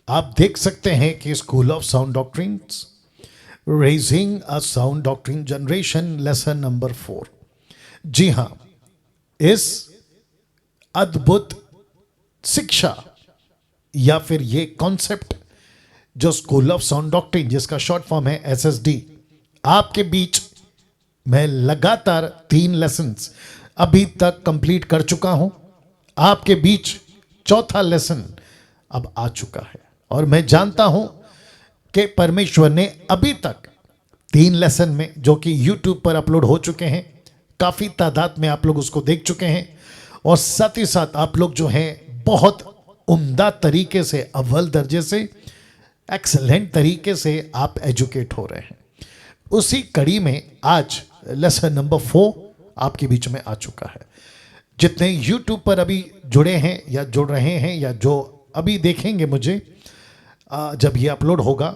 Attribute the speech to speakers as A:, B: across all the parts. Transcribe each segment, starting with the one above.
A: आप देख सकते हैं कि school of sound doctrines raising a sound doctrine generation lesson number 4। जी हां, इस अद्भुत शिक्षा या फिर ये कॉन्सेप्ट जो स्कूल ऑफ साउंड डॉक्ट्रिन, जिसका शॉर्ट फॉर्म है एसएसडी, आपके बीच मैं लगातार 3 लेसन्स अभी तक कंप्लीट कर चुका हूं। आपके बीच चौथा लेसन अब आ चुका है और मैं जानता हूं कि परमेश्वर ने अभी तक 3 लेसन में, जो कि यूट्यूब पर अपलोड हो चुके हैं, काफ़ी तादाद में आप लोग उसको देख चुके हैं और साथ ही साथ आप लोग जो हैं बहुत उम्दा तरीके से, अव्वल दर्जे से, एक्सेलेंट तरीके से आप एजुकेट हो रहे हैं। उसी कड़ी में आज लेसन नंबर 4 आपके बीच में आ चुका है। जितने यूट्यूब पर अभी जुड़े हैं या जुड़ रहे हैं या जो अभी देखेंगे मुझे जब ये अपलोड होगा,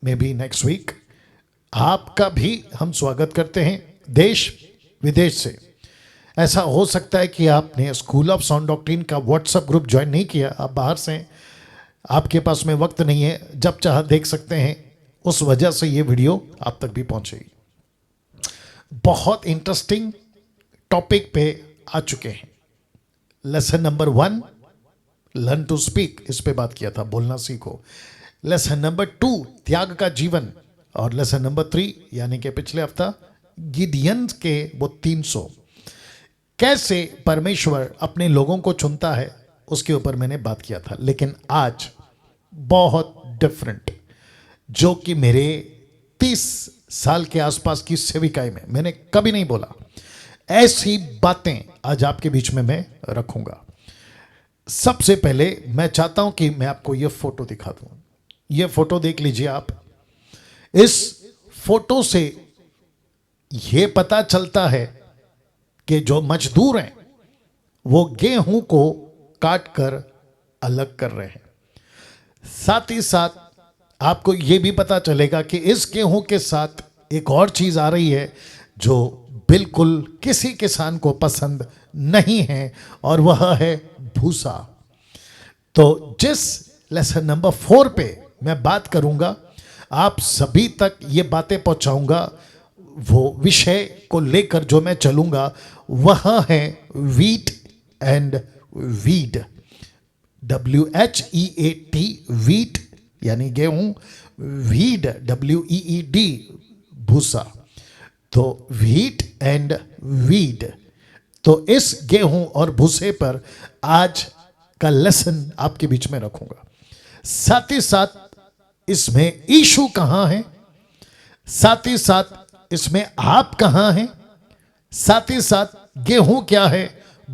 A: मे बी नेक्स्ट वीक, आपका भी हम स्वागत करते हैं देश विदेश से। ऐसा हो सकता है कि आपने स्कूल ऑफ साउंड डॉक्ट्रिन का व्हाट्सएप ग्रुप ज्वाइन नहीं किया, आप बाहर से हैं, आपके पास में वक्त नहीं है, जब चाह देख सकते हैं, उस वजह से ये वीडियो आप तक भी पहुंचेगी। बहुत इंटरेस्टिंग टॉपिक पे आ चुके हैं। Lesson number 1 learn to speak, इस पे बात किया था, बोलना सीखो। लेसन नंबर 2 त्याग का जीवन, और लेसन नंबर 3 यानी कि पिछले हफ्ता गिडियन के वो 300 कैसे परमेश्वर अपने लोगों को चुनता है, उसके ऊपर मैंने बात किया था। लेकिन आज बहुत डिफरेंट, जो कि मेरे 30 साल के आसपास की सेविकाई में मैंने कभी नहीं बोला, ऐसी बातें आज आपके बीच में मैं रखूंगा। सबसे पहले मैं चाहता हूं कि मैं आपको यह फोटो दिखा दूं। यह फोटो देख लीजिए आप। इस फोटो से यह पता चलता है कि जो मजदूर हैं वो गेहूं को काट कर अलग कर रहे हैं। साथ ही साथ आपको यह भी पता चलेगा कि इस गेहूं के साथ एक और चीज आ रही है जो बिल्कुल किसी किसान को पसंद नहीं है, और वह है भूसा। तो जिस लेसन नंबर 4 पे मैं बात करूंगा, आप सभी तक ये बातें पहुंचाऊंगा, वो विषय को लेकर जो मैं चलूंगा वह है wheat and weed. WHEAT, wheat यानी गेहूं, वीड WEED भूसा। तो वीट एंड वीड, तो इस गेहूं और भूसे पर आज का लेसन आपके बीच में रखूंगा। साथ ही साथ इसमें ईशु कहां है, साथ ही साथ इसमें आप कहां हैं, साथ ही साथ गेहूं क्या है,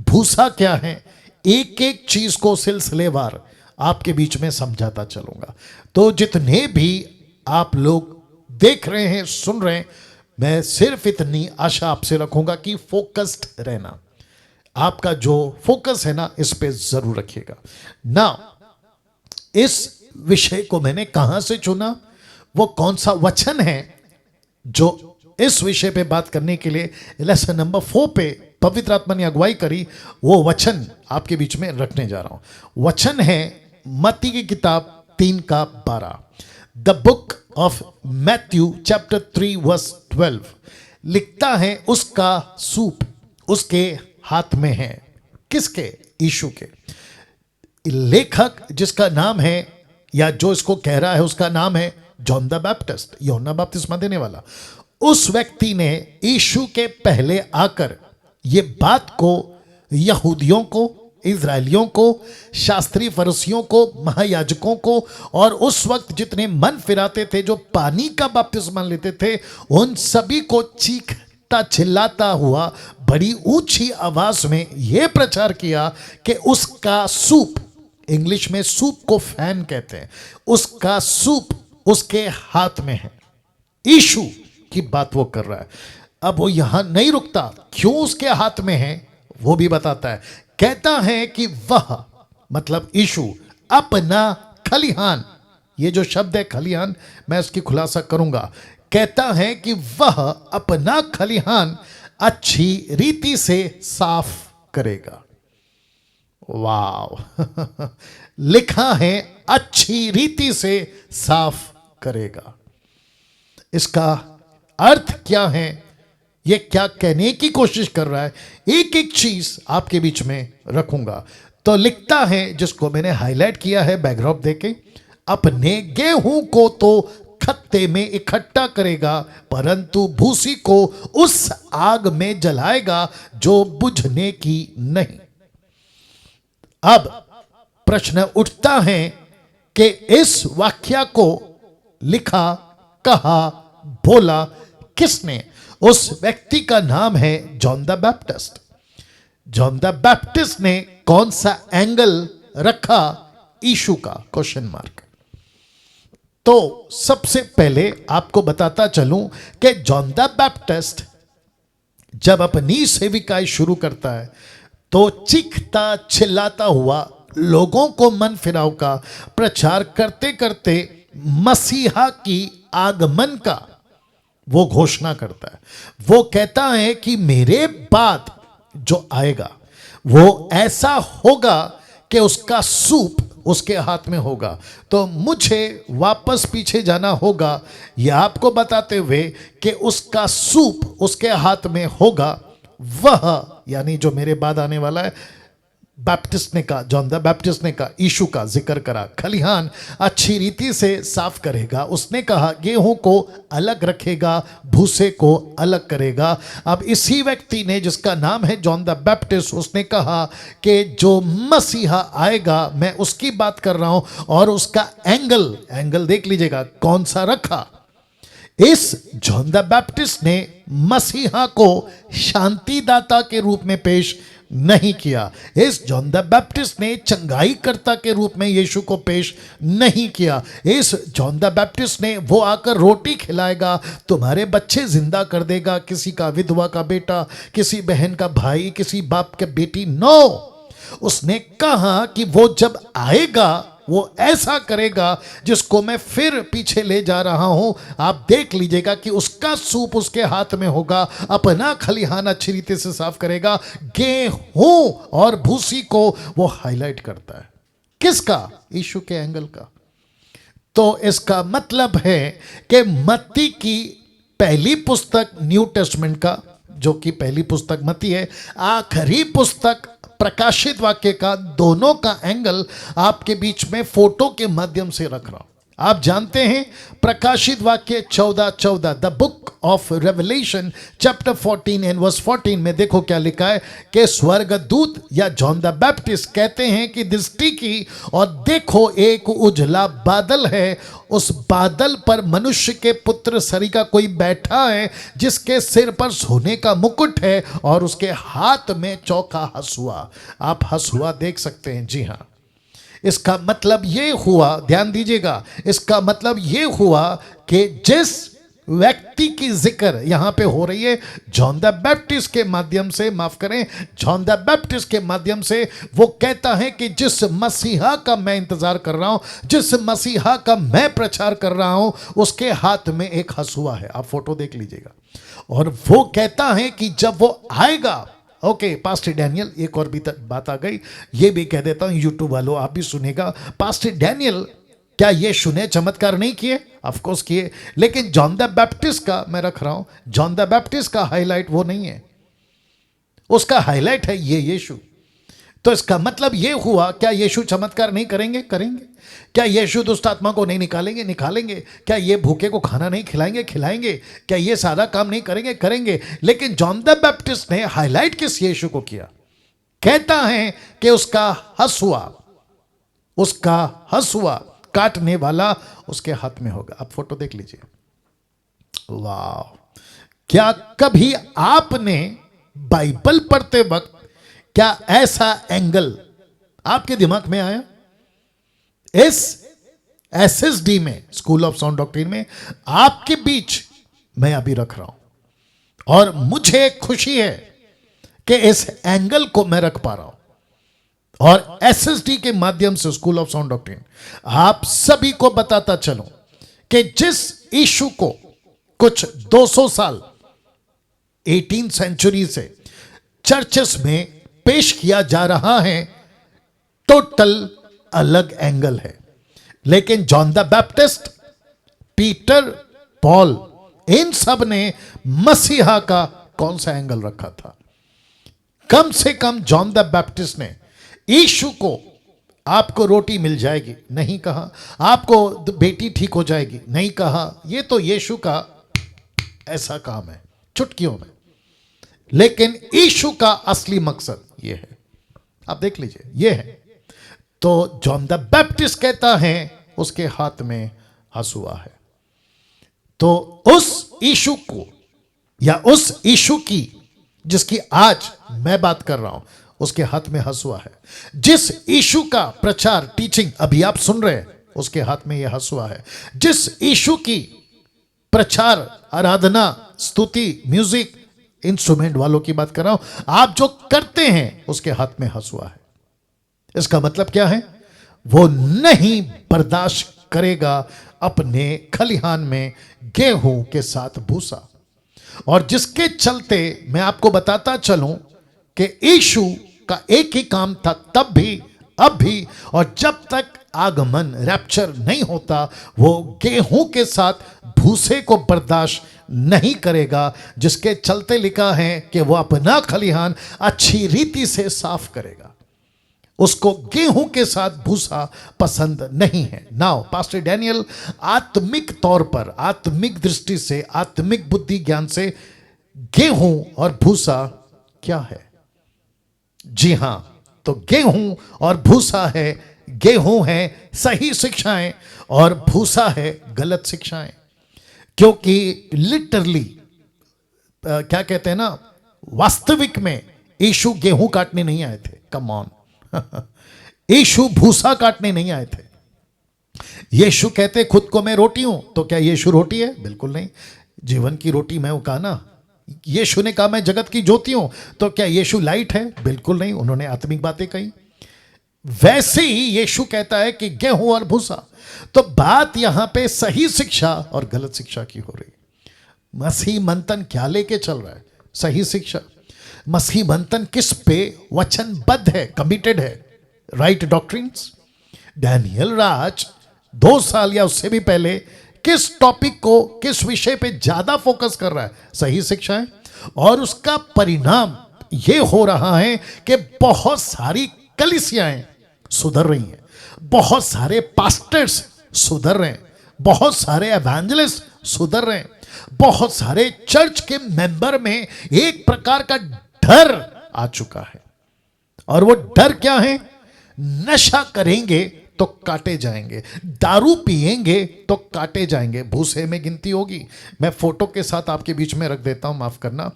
A: भूसा क्या है, एक एक चीज को सिलसिलेवार आपके बीच में समझाता चलूंगा। तो जितने भी आप लोग देख रहे हैं, सुन रहे हैं, मैं सिर्फ इतनी आशा आपसे रखूंगा कि फोकस्ड रहना। आपका जो फोकस है ना, इस पे जरूर रखिएगा ना। इस विषय को मैंने कहां से चुना, वो कौन सा वचन है जो इस विषय पे बात करने के लिए लेसन नंबर 4 पे पवित्र आत्मा ने अगुवाई करी, वो वचन आपके बीच में रखने जा रहा हूं। वचन है मत्ती की किताब 3:12, the book of Matthew chapter 3 verse 12। लिखता है उसका सूप उसके हाथ में है। किसके? यीशु के। लेखक जिसका नाम है, या जो इसको कह रहा है, उसका नाम है जॉन द बैप्टिस्ट, यूहन्ना बपतिस्मा देने वाला। उस व्यक्ति ने यीशु के पहले आकर ये बात को यहूदियों को, इजरायलियों को, शास्त्री फरीसियों को, महायाजकों को, और उस वक्त जितने मन फिराते थे, जो पानी का बपतिस्मा लेते थे, उन सभी को चीखता चिल्लाता हुआ बड़ी ऊंची आवाज में यह प्रचार किया कि उसका सूप, इंग्लिश में सूप को फैन कहते हैं, उसका सूप उसके हाथ में है। यीशु की बात वो कर रहा है। अब वो यहां नहीं रुकता, क्यों उसके हाथ में है वो भी बताता है। कहता है कि वह, मतलब यीशु, अपना खलिहान, ये जो शब्द है खलिहान, मैं इसकी खुलासा करूंगा। कहता है कि वह अपना खलिहान अच्छी रीति से साफ करेगा। वाव लिखा है अच्छी रीति से साफ करेगा। इसका अर्थ क्या है, ये क्या कहने की कोशिश कर रहा है, एक एक चीज आपके बीच में रखूंगा। तो लिखता है, जिसको मैंने हाईलाइट किया है बैकड्रॉप देके, अपने गेहूं को तो खत्ते में इकट्ठा करेगा, परंतु भूसी को उस आग में जलाएगा जो बुझने की नहीं। अब प्रश्न उठता है कि इस वाक्य को लिखा, कहा, बोला किसने? उस व्यक्ति का नाम है John the Baptist. John the Baptist ने कौन सा एंगल रखा यीशु का? Question mark. तो सबसे पहले आपको बताता चलूं कि जॉन द बैप्टिस्ट जब अपनी सेविकाई शुरू करता है तो चीखता चिल्लाता हुआ लोगों को मन फिराव का प्रचार करते करते मसीहा की आगमन का वो घोषणा करता है। वो कहता है कि मेरे बाद जो आएगा वो ऐसा होगा कि उसका सूप उसके हाथ में होगा। तो मुझे वापस पीछे जाना होगा यह आपको बताते हुए कि उसका सूप उसके हाथ में होगा। वह यानी जो मेरे बाद आने वाला है, बैप्टिस्ट ने कहा, जॉन द बैप्टिस्ट ने कहा, यीशु का जिक्र करा, खलिहान अच्छी रीति से साफ करेगा। उसने कहा गेहूं को अलग रखेगा, भूसे को अलग करेगा। अब इसी व्यक्ति ने, जिसका नाम है जॉन द बैप्टिस्ट, उसने कहा कि जो मसीहा आएगा मैं उसकी बात कर रहा हूं, और उसका एंगल देख लीजिएगा कौन सा रखा। इस जॉन द बैप्टिस्ट ने मसीहा को शांतिदाता के रूप में पेश नहीं किया। इस जॉन द बैप्टिस्ट ने चंगाईकर्ता के रूप में यीशु को पेश नहीं किया। इस जॉन द बैप्टिस्ट ने वो आकर रोटी खिलाएगा, तुम्हारे बच्चे जिंदा कर देगा, किसी का विधवा का बेटा, किसी बहन का भाई, किसी बाप के बेटी, नो। उसने कहा कि वो जब आएगा वो ऐसा करेगा जिसको मैं फिर पीछे ले जा रहा हूं। आप देख लीजिएगा कि उसका सूप उसके हाथ में होगा, अपना खलिहान अच्छी रीति से साफ करेगा। गेहूं और भूसी को वो हाईलाइट करता है। किसका? यीशु के एंगल का। तो इसका मतलब है कि मत्ती की पहली पुस्तक न्यू टेस्टमेंट का, जो कि पहली पुस्तक मत्ती है, आखिरी पुस्तक प्रकाशित वाक्य का, दोनों का एंगल आपके बीच में फोटो के माध्यम से रख रहा हूं। आप जानते हैं प्रकाशित वाक्य 14:14, the book of Revelation chapter 14 and verse 14 में देखो क्या लिखा है कि स्वर्गदूत या जॉन द बैप्टिस्ट कहते हैं कि दृष्टि की, और देखो एक उजला बादल है, उस बादल पर मनुष्य के पुत्र सरी का कोई बैठा है, जिसके सिर पर सोने का मुकुट है और उसके हाथ में चौका हसुआ। आप हसुआ देख सकते हैं, जी हाँ। इसका मतलब ये हुआ, ध्यान दीजिएगा, इसका मतलब ये हुआ कि जिस व्यक्ति की जिक्र यहां पे हो रही है जॉन द बैप्टिस्ट के माध्यम से, माफ करें, जॉन द बैप्टिस्ट के माध्यम से, वो कहता है कि जिस मसीहा का मैं इंतजार कर रहा हूं, जिस मसीहा का मैं प्रचार कर रहा हूं, उसके हाथ में एक हसुआ है। आप फोटो देख लीजिएगा। और वो कहता है कि जब वो आएगा, ओके पास्टर डैनियल, एक और भी बात आ गई, ये भी कह देता हूं यूट्यूब वालों, आप भी सुनेगा। पास्टर डैनियल क्या ये सुने चमत्कार नहीं किए? ऑफ कोर्स किए, लेकिन जॉन द बैप्टिस्ट का मैं रख रहा हूं, जॉन द बैप्टिस्ट का हाईलाइट वो नहीं है, उसका हाईलाइट है ये यीशु। तो इसका मतलब ये हुआ, क्या यीशु चमत्कार नहीं करेंगे? करेंगे। क्या यीशु दुष्ट आत्मा को नहीं निकालेंगे? निकालेंगे। क्या ये भूखे को खाना नहीं खिलाएंगे? खिलाएंगे। क्या ये सारा काम नहीं करेंगे? करेंगे। लेकिन जॉन द बैप्टिस्ट ने हाईलाइट किस यीशु को किया? कहता है कि उसका हसुआ काटने वाला उसके हाथ में होगा। आप फोटो देख लीजिए। वाह! क्या कभी आपने बाइबल पढ़ते वक्त क्या ऐसा एंगल आपके दिमाग में आया? इस SSD में, स्कूल ऑफ साउंड डॉक्ट्रिन में, आपके बीच मैं अभी रख रहा हूं, और मुझे खुशी है कि इस एंगल को मैं रख पा रहा हूं, और SSD के माध्यम से स्कूल ऑफ साउंड डॉक्ट्रिन आप सभी को बताता चलूं कि जिस यीशु को कुछ 200 साल 18th सेंचुरी से चर्चेस में पेश किया जा रहा है, टोटल अलग एंगल है। लेकिन John the Baptist, Peter, Paul, इन सब ने मसीहा का कौन सा एंगल रखा था? कम से कम जॉन द बैप्टिस्ट ने यीशु को आपको रोटी मिल जाएगी नहीं कहा, आपको बेटी ठीक हो जाएगी नहीं कहा, ये तो यीशु का ऐसा काम है चुटकियों में। लेकिन यीशु का असली मकसद ये है, आप देख लीजिए, ये है। तो जॉन द बैप्टिस्ट कहता है उसके हाथ में हंसुआ है। तो उस यीशु को या उस यीशु की जिसकी आज मैं बात कर रहा हूं, उसके हाथ में हंसुआ है। जिस यीशु का प्रचार, टीचिंग अभी आप सुन रहे हैं, उसके हाथ में यह हंसुआ है। जिस यीशु की प्रचार, आराधना, स्तुति, म्यूजिक, इंस्ट्रूमेंट वालों की बात कर रहा हूं, आप जो करते हैं उसके हाथ में हंसुआ है। इसका मतलब क्या है? वो नहीं बर्दाश्त करेगा अपने खलिहान में गेहूं के साथ भूसा। और जिसके चलते मैं आपको बताता चलूं कि यीशु का एक ही काम था, तब भी, अब भी, और जब तक आगमन, रैप्चर नहीं होता, वो गेहूं के साथ भूसे को बर्दाश्त नहीं करेगा। जिसके चलते लिखा है कि वो अपना खलिहान अच्छी रीति से साफ करेगा। उसको गेहूं के साथ भूसा पसंद नहीं है। नाउ पास्टर डैनियल आत्मिक तौर पर, आत्मिक दृष्टि से, आत्मिक बुद्धि ज्ञान से गेहूं और भूसा क्या है? जी हां, तो गेहूं और भूसा है, गेहूं है सही शिक्षाएं और भूसा है गलत शिक्षाएं। क्योंकि लिटरली क्या कहते हैं ना, वास्तविक में यीशु गेहूं काटने नहीं आए थे। कम ऑन, यीशु भूसा काटने नहीं आए थे। यीशु कहते खुद को मैं रोटी हूं, तो क्या यीशु रोटी है? बिल्कुल नहीं। जीवन की रोटी मैं हूं कहा ना। यीशु ने कहा मैं जगत की ज्योति हूं, तो क्या यीशु लाइट है? बिल्कुल नहीं, उन्होंने आत्मिक बातें कही। वैसे ही यीशु कहता है कि गेहूं और भूसा। तो बात यहां पे सही शिक्षा और गलत शिक्षा की हो रही। मसीह मंथन क्या लेके चल रहा है? सही शिक्षा। मसीह मंथन किस पे वचनबद्ध है, कमिटेड है? Right doctrines. डैनियल राज 2 साल या उससे भी पहले किस टॉपिक को, किस विषय पे ज्यादा फोकस कर रहा है? सही शिक्षा है। और उसका परिणाम यह हो रहा है कि बहुत सारी कलीसियाएं सुधर रही हैं, बहुत सारे पास्टर्स सुधर रहे हैं, बहुत सारे एवेंजलिस्ट सुधर रहे हैं, बहुत सारे चर्च के मेंबर में एक प्रकार का डर आ चुका है। और वो डर क्या है? नशा करेंगे तो काटे जाएंगे, दारू पिएंगे तो काटे जाएंगे, भूसे में गिनती होगी। मैं फोटो के साथ आपके बीच में रख देता हूं, माफ करना।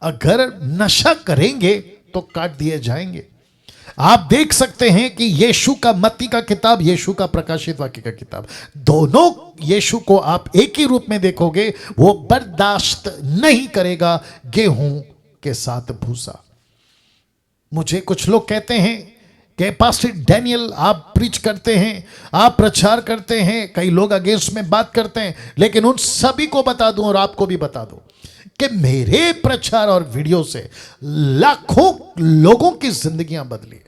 A: अगर नशा करेंगे तो काट दिए जाएंगे। आप देख सकते हैं कि यीशु का मत्ती का किताब, यीशु का प्रकाशित वाक्य का किताब, दोनों यीशु को आप एक ही रूप में देखोगे। वो बर्दाश्त नहीं करेगा गेहूं के साथ भूसा। मुझे कुछ लोग कहते हैं कि पास्टर डैनियल आप प्रीच करते हैं, आप प्रचार करते हैं, कई लोग अगेंस्ट में बात करते हैं, लेकिन उन सभी को बता दूं और आपको भी बता दूं कि मेरे प्रचार और वीडियो से लाखों लोगों की जिंदगियां बदली।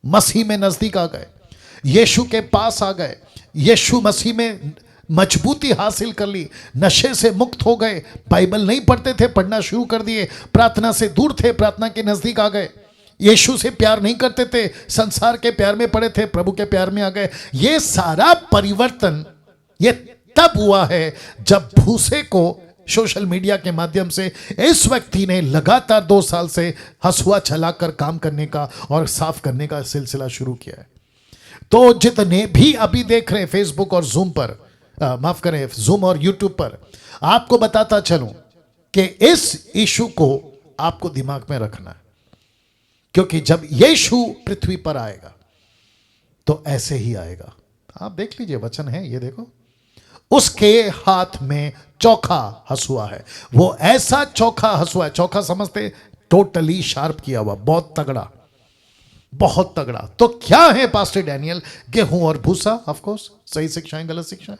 A: मसीह में नजदीक आ गए, यीशु के पास आ गए, यीशु मसीह में मजबूती हासिल कर ली, नशे से मुक्त हो गए, बाइबल नहीं पढ़ते थे, पढ़ना शुरू कर दिए, प्रार्थना से दूर थे, प्रार्थना के नजदीक आ गए, यीशु से प्यार नहीं करते थे, संसार के प्यार में पड़े थे, प्रभु के प्यार में आ गए। ये सारा परिवर्तन ये तब हुआ है जब भूसे को सोशल मीडिया के माध्यम से इस व्यक्ति ने लगातार 2 साल से हंसुआ चलाकर काम करने का और साफ करने का सिलसिला शुरू किया है। तो जितने भी अभी देख रहे हैं फेसबुक और जूम पर, माफ करें, जूम और यूट्यूब पर, आपको बताता चलूं कि इस इशू को आपको दिमाग में रखना है, क्योंकि जब यीशु पृथ्वी पर आएगा तो ऐसे ही आएगा। आप देख लीजिए, वचन है ये, देखो, उसके हाथ में चोखा हंसुआ है। वो ऐसा चोखा हंसुआ है, चोखा समझते, टोटली शार्प किया हुआ, बहुत तगड़ा, बहुत तगड़ा। तो क्या है पास्टर डैनियल? गेहूं और भूसा, ऑफ कोर्स, सही शिक्षाएं, गलत शिक्षाएं।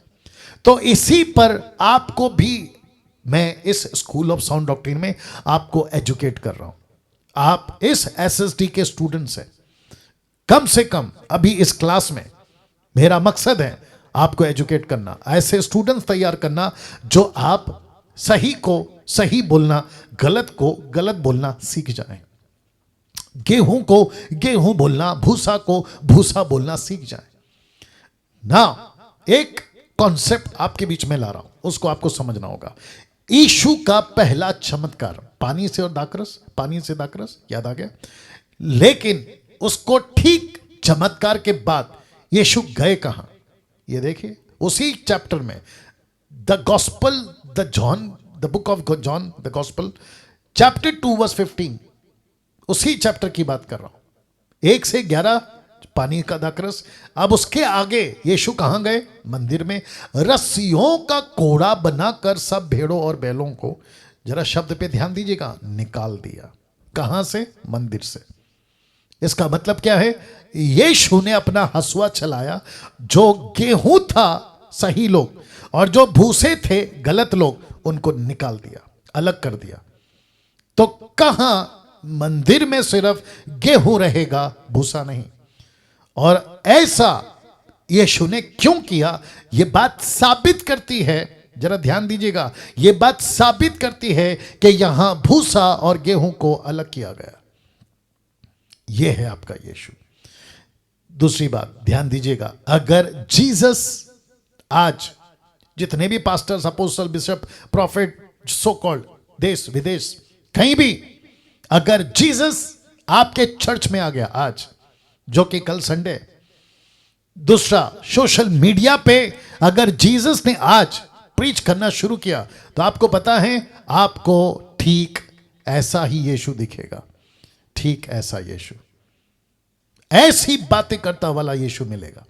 A: तो इसी पर आपको भी मैं इस स्कूल ऑफ साउंड डॉक्ट्रिन में आपको एजुकेट कर रहा हूं। आप इस एसएसडी के स्टूडेंट्स हैं, कम से कम अभी इस क्लास में मेरा मकसद है आपको एजुकेट करना, ऐसे स्टूडेंट्स तैयार करना जो आप सही को सही बोलना, गलत को गलत बोलना सीख जाएं। गेहूं को गेहूं बोलना, भूसा को भूसा बोलना सीख जाएं ना। एक कॉन्सेप्ट आपके बीच में ला रहा हूं, उसको आपको समझना होगा। यीशु का पहला चमत्कार पानी से और दाखरस, पानी से दाखरस, याद आ गया। लेकिन उसको ठीक चमत्कार के बाद यीशु गए कहां, ये देखिए उसी चैप्टर में, the gospel the John, the book of John the gospel chapter 2 verse 15, उसी चैप्टर की बात कर रहा हूं, 1 से 11 पानी का दाखरस। अब उसके आगे यीशु कहां गए, मंदिर में रस्सियों का कोड़ा बनाकर सब भेड़ों और बैलों को, जरा शब्द पे ध्यान दीजिएगा, निकाल दिया। कहां से, मंदिर से। इसका मतलब क्या है, यीशु ने अपना हसुआ चलाया, जो गेहूं था सही लोग और जो भूसे थे गलत लोग, उनको निकाल दिया, अलग कर दिया। तो कहां, मंदिर में सिर्फ गेहूं रहेगा, भूसा नहीं। और ऐसा यीशु ने क्यों किया, यह बात साबित करती है, जरा ध्यान दीजिएगा, यह बात साबित करती है कि यहां भूसा और गेहूं को अलग किया गया। यह है आपका यीशु। दूसरी बात ध्यान दीजिएगा, अगर जीसस आज जितने भी pastors, apostle, bishop, profit, so called, देश विदेश कहीं भी, अगर जीसस आपके चर्च में आ गया आज, जो कि कल संडे, दूसरा सोशल मीडिया पे अगर जीसस ने आज प्रीच करना शुरू किया, तो आपको पता है आपको ठीक ऐसा ही यीशु दिखेगा, ठीक ऐसा यीशु, ऐसी बातें करता वाला यीशु मिलेगा।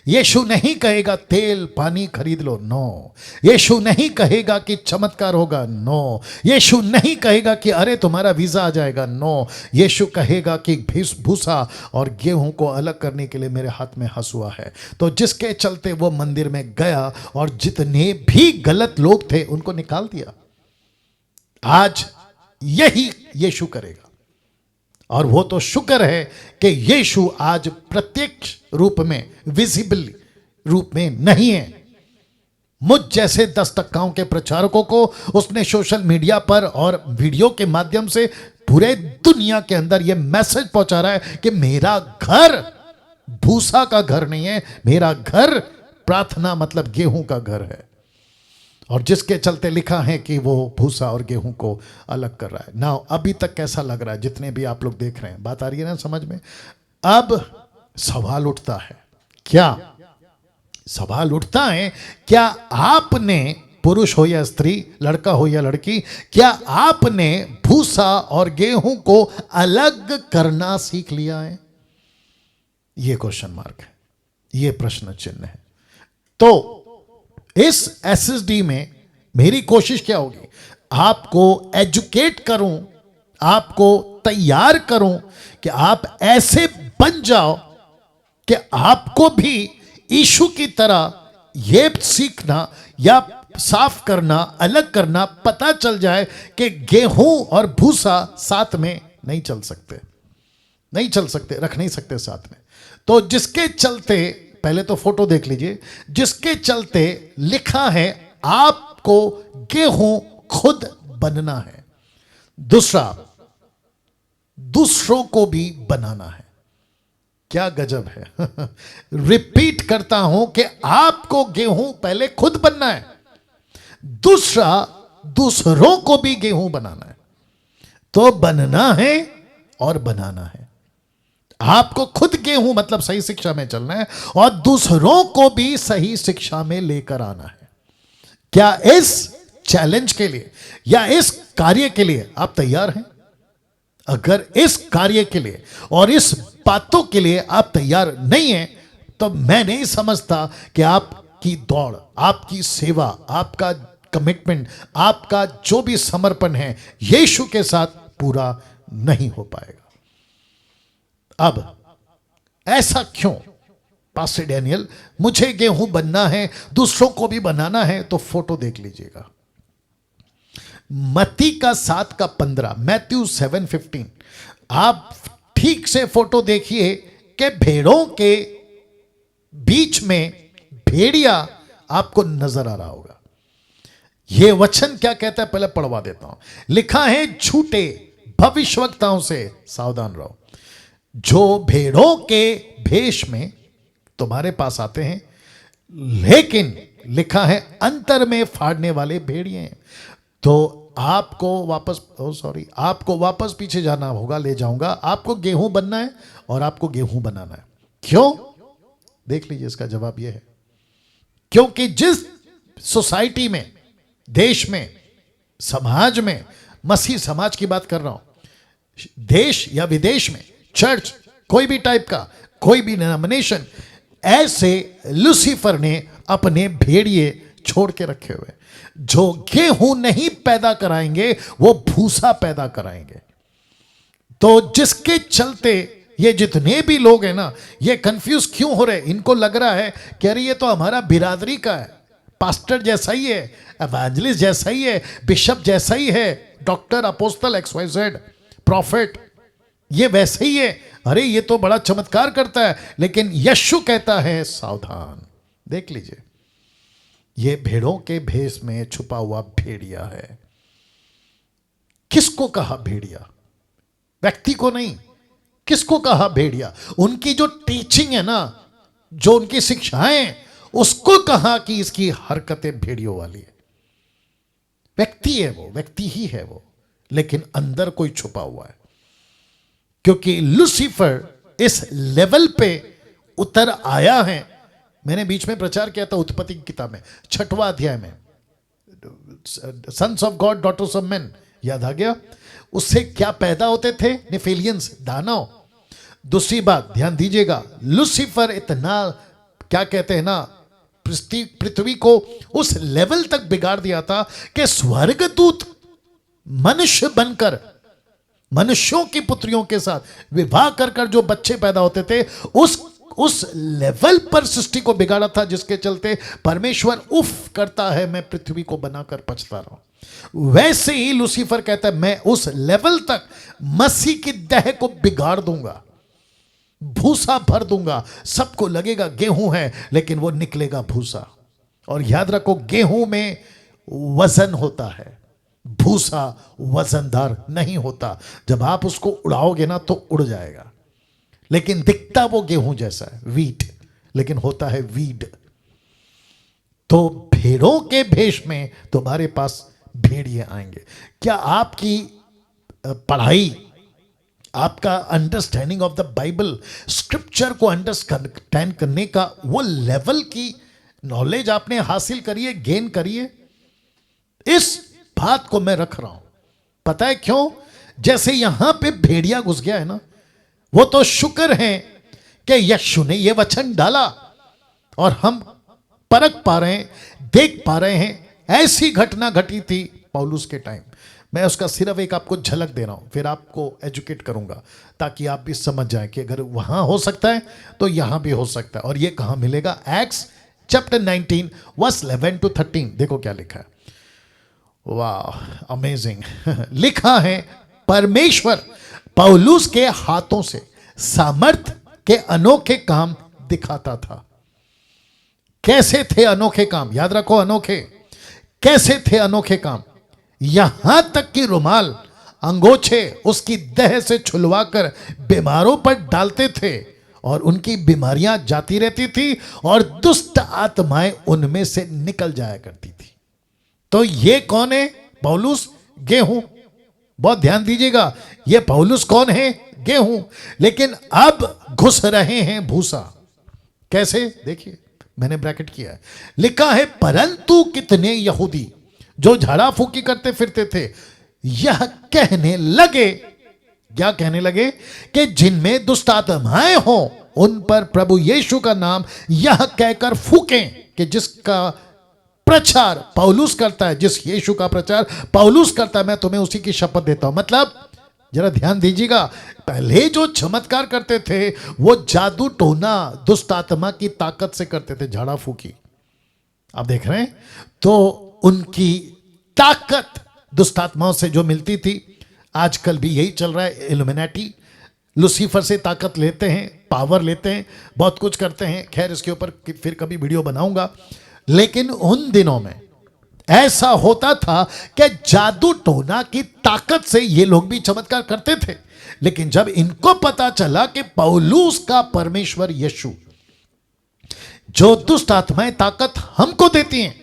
A: यीशु नहीं कहेगा तेल पानी खरीद लो, नो। यीशु नहीं कहेगा कि चमत्कार होगा, नो। यीशु नहीं कहेगा कि अरे तुम्हारा वीजा आ जाएगा, नो। यीशु कहेगा कि भूसा और गेहूं को अलग करने के लिए मेरे हाथ में हसुआ है। तो जिसके चलते वो मंदिर में गया और जितने भी गलत लोग थे उनको निकाल दिया। आज यही यीशु करेगा, और वो तो शुक्र है कि यीशु आज प्रत्यक्ष रूप में, विजिबल रूप में नहीं है। मुझ जैसे 10 टक्काओं के प्रचारकों को उसने सोशल मीडिया पर और वीडियो के माध्यम से पूरे दुनिया के अंदर यह मैसेज पहुंचा रहा है कि मेरा घर भूसा का घर नहीं है, मेरा घर प्रार्थना मतलब गेहूं का घर है। और जिसके चलते लिखा है कि वो भूसा और गेहूं को अलग कर रहा है ना। अभी तक कैसा लग रहा है, जितने भी आप लोग देख रहे हैं, बात आ रही है ना समझ में। अब सवाल उठता है, क्या सवाल उठता है, क्या आपने, पुरुष हो या स्त्री, लड़का हो या लड़की, क्या आपने भूसा और गेहूं को अलग करना सीख लिया है? ये क्वेश्चन मार्क है, ये प्रश्न चिन्ह है। तो इस एसएसडी में मेरी कोशिश क्या होगी, आपको एजुकेट करूं, आपको तैयार करूं कि आप ऐसे बन जाओ कि आपको भी यीशु की तरह यह सीखना या साफ करना, अलग करना पता चल जाए कि गेहूं और भूसा साथ में नहीं चल सकते, नहीं चल सकते, रख नहीं सकते साथ में। तो जिसके चलते, पहले तो फोटो देख लीजिए, जिसके चलते लिखा है आपको गेहूं खुद बनना है, दूसरा दूसरों को भी बनाना है। क्या गजब है। रिपीट करता हूं कि आपको गेहूं पहले खुद बनना है, दूसरा दूसरों को भी गेहूं बनाना है। तो बनना है और बनाना है। आपको खुद गेहूं मतलब सही शिक्षा में चलना है और दूसरों को भी सही शिक्षा में लेकर आना है। क्या इस चैलेंज के लिए या इस कार्य के लिए आप तैयार हैं? अगर इस कार्य के लिए और इस बातों के लिए आप तैयार नहीं हैं, तो मैं नहीं समझता कि आपकी दौड़, आपकी सेवा, आपका कमिटमेंट, आपका जो भी समर्पण है यीशु के साथ पूरा नहीं हो पाएगा। अब ऐसा क्यों पास्टर डैनियल, मुझे गेहूं बनना है, दूसरों को भी बनाना है? तो फोटो देख लीजिएगा, मत्ती का 7 का 15, मैथ्यू 7:15। आप ठीक से फोटो देखिए, कि भेड़ों के बीच में भेड़िया आपको नजर आ रहा होगा। यह वचन क्या कहता है पहले पढ़वा देता हूं। लिखा है, झूठे भविष्यवक्ताओं से सावधान रहो, जो भेड़ों के भेष में तुम्हारे पास आते हैं, लेकिन लिखा है अंतर में फाड़ने वाले भेड़िए हैं। तो आपको वापस पीछे जाना होगा, ले जाऊंगा। आपको गेहूं बनना है और आपको गेहूं बनाना है। क्यों? देख लीजिए, इसका जवाब यह है, क्योंकि जिस सोसाइटी में, देश में, समाज में, मसीह समाज की बात कर रहा हूं, देश या विदेश में, चर्च कोई भी टाइप का, कोई भी डिनोमिनेशन, ऐसे लूसीफर ने अपने भेड़िए छोड़ के रखे हुए। जो गेहूं नहीं पैदा कराएंगे वो भूसा पैदा कराएंगे। तो जिसके चलते ये जितने भी लोग हैं ना, ये कंफ्यूज क्यों हो रहे? इनको लग रहा है कि अरे ये तो हमारा बिरादरी का है, पास्टर जैसा ही है, एवेंजलिस्ट जैसा ही है, बिशप जैसा ही है, डॉक्टर, अपोस्टल, XYZ, प्रॉफिट, ये वैसे ही है। अरे ये तो बड़ा चमत्कार करता है। लेकिन यीशु कहता है सावधान, देख लीजिए, ये भेड़ों के भेष में छुपा हुआ भेड़िया है। किसको कहा भेड़िया? व्यक्ति को नहीं। किसको कहा भेड़िया? उनकी जो टीचिंग है ना, जो उनकी शिक्षाएं, उसको कहा कि इसकी हरकतें भेड़ियों वाली है। व्यक्ति है वो, व्यक्ति ही है वो, लेकिन अंदर कोई छुपा हुआ है। क्योंकि लूसीफर इस लेवल पे उतर आया है। मैंने बीच में प्रचार किया था उत्पत्ति की किताब में 6वां अध्याय में, sons of God, daughters of man, याद आ गया? उससे क्या पैदा होते थे? नेफिलियंस, दानव। दूसरी बात ध्यान दीजिएगा, लूसीफर इतना, क्या कहते हैं ना, पृथ्वी को उस लेवल तक बिगाड़ दिया था कि स्वर्गदूत मनुष्य बनकर मनुष्यों की पुत्रियों के साथ विवाह कर कर जो बच्चे पैदा होते थे, उस लेवल पर सृष्टि को बिगाड़ा था, जिसके चलते परमेश्वर उफ करता है, मैं पृथ्वी को बनाकर पछता रहा हूं। वैसे ही लूसीफर कहता है, मैं उस लेवल तक मसीह की देह को बिगाड़ दूंगा, भूसा भर दूंगा। सबको लगेगा गेहूं है, लेकिन वो निकलेगा भूसा। और याद रखो, गेहूं में वजन होता है, भूसा वजनदार नहीं होता। जब आप उसको उड़ाओगे ना तो उड़ जाएगा, लेकिन दिखता वो गेहूं जैसा है, वीट, लेकिन होता है वीड। तो भेड़ों के भेष में तुम्हारे पास भेड़िए आएंगे। क्या आपकी पढ़ाई, आपका understanding of the Bible, scripture को अंडरस्टैंड करने का वो लेवल की नॉलेज आपने हासिल करी है, गेन करी है? इस बात को मैं रख रहा हूं। पता है क्यों? जैसे यहां पे भेड़िया घुस गया है ना, वो तो शुक्र है कि यीशु ने ये वचन डाला और हम परख पा रहे हैं, देख पा रहे हैं। ऐसी घटना घटी थी पौलुस के टाइम। मैं उसका सिर्फ एक आपको झलक दे रहा हूं, फिर आपको एजुकेट करूंगा, ताकि आप भी समझ जाएं कि अगर वहां हो सकता है तो यहां भी हो सकता है। और ये कहां मिलेगा? Acts chapter 19 verse 11 to 13। देखो क्या लिखा है। वाह, अमेजिंग। लिखा है, परमेश्वर पौलुस के हाथों से सामर्थ के अनोखे काम दिखाता था। कैसे थे अनोखे काम? याद रखो, अनोखे। कैसे थे अनोखे काम? यहां तक कि रुमाल, अंगोछे उसकी देह से छुलवाकर बीमारों पर डालते थे और उनकी बीमारियां जाती रहती थी और दुष्ट आत्माएं उनमें से निकल जाया करती थी। तो ये कौन है? पौलुस, गेहूं। बहुत ध्यान दीजिएगा, ये पौलुस कौन है? गेहूं। लेकिन अब घुस रहे हैं भूसा। कैसे? देखिए, मैंने ब्रैकेट किया है, लिखा है, परंतु कितने यहूदी जो झाड़ा फूकी करते फिरते थे, यह कहने लगे, क्या कहने लगे? कि जिनमें दुष्ट आत्माएं हो उन पर प्रभु यीशु का नाम यह कहकर फूकें कि जिसका प्रचार पौलुस करता है, जिस यीशु का प्रचार पौलुस करता है, मैं तुम्हें उसी की शपथ देता हूं। मतलब जरा ध्यान दीजिएगा, पहले जो चमत्कार करते थे वो जादू टोना, दुष्ट आत्मा की ताकत से करते थे, झाड़ा फूकी। आप देख रहे हैं? तो उनकी ताकत दुष्ट आत्माओं से जो मिलती थी, आजकल भी यही चल रहा है। इल्यूमिनेटी लूसीफर से ताकत लेते हैं, पावर लेते हैं, बहुत कुछ करते हैं। खैर इसके ऊपर फिर कभी वीडियो बनाऊंगा। लेकिन उन दिनों में ऐसा होता था कि जादू टोना की ताकत से ये लोग भी चमत्कार करते थे। लेकिन जब इनको पता चला कि पौलुस का परमेश्वर यीशु जो दुष्ट आत्माएं ताकत हमको देती हैं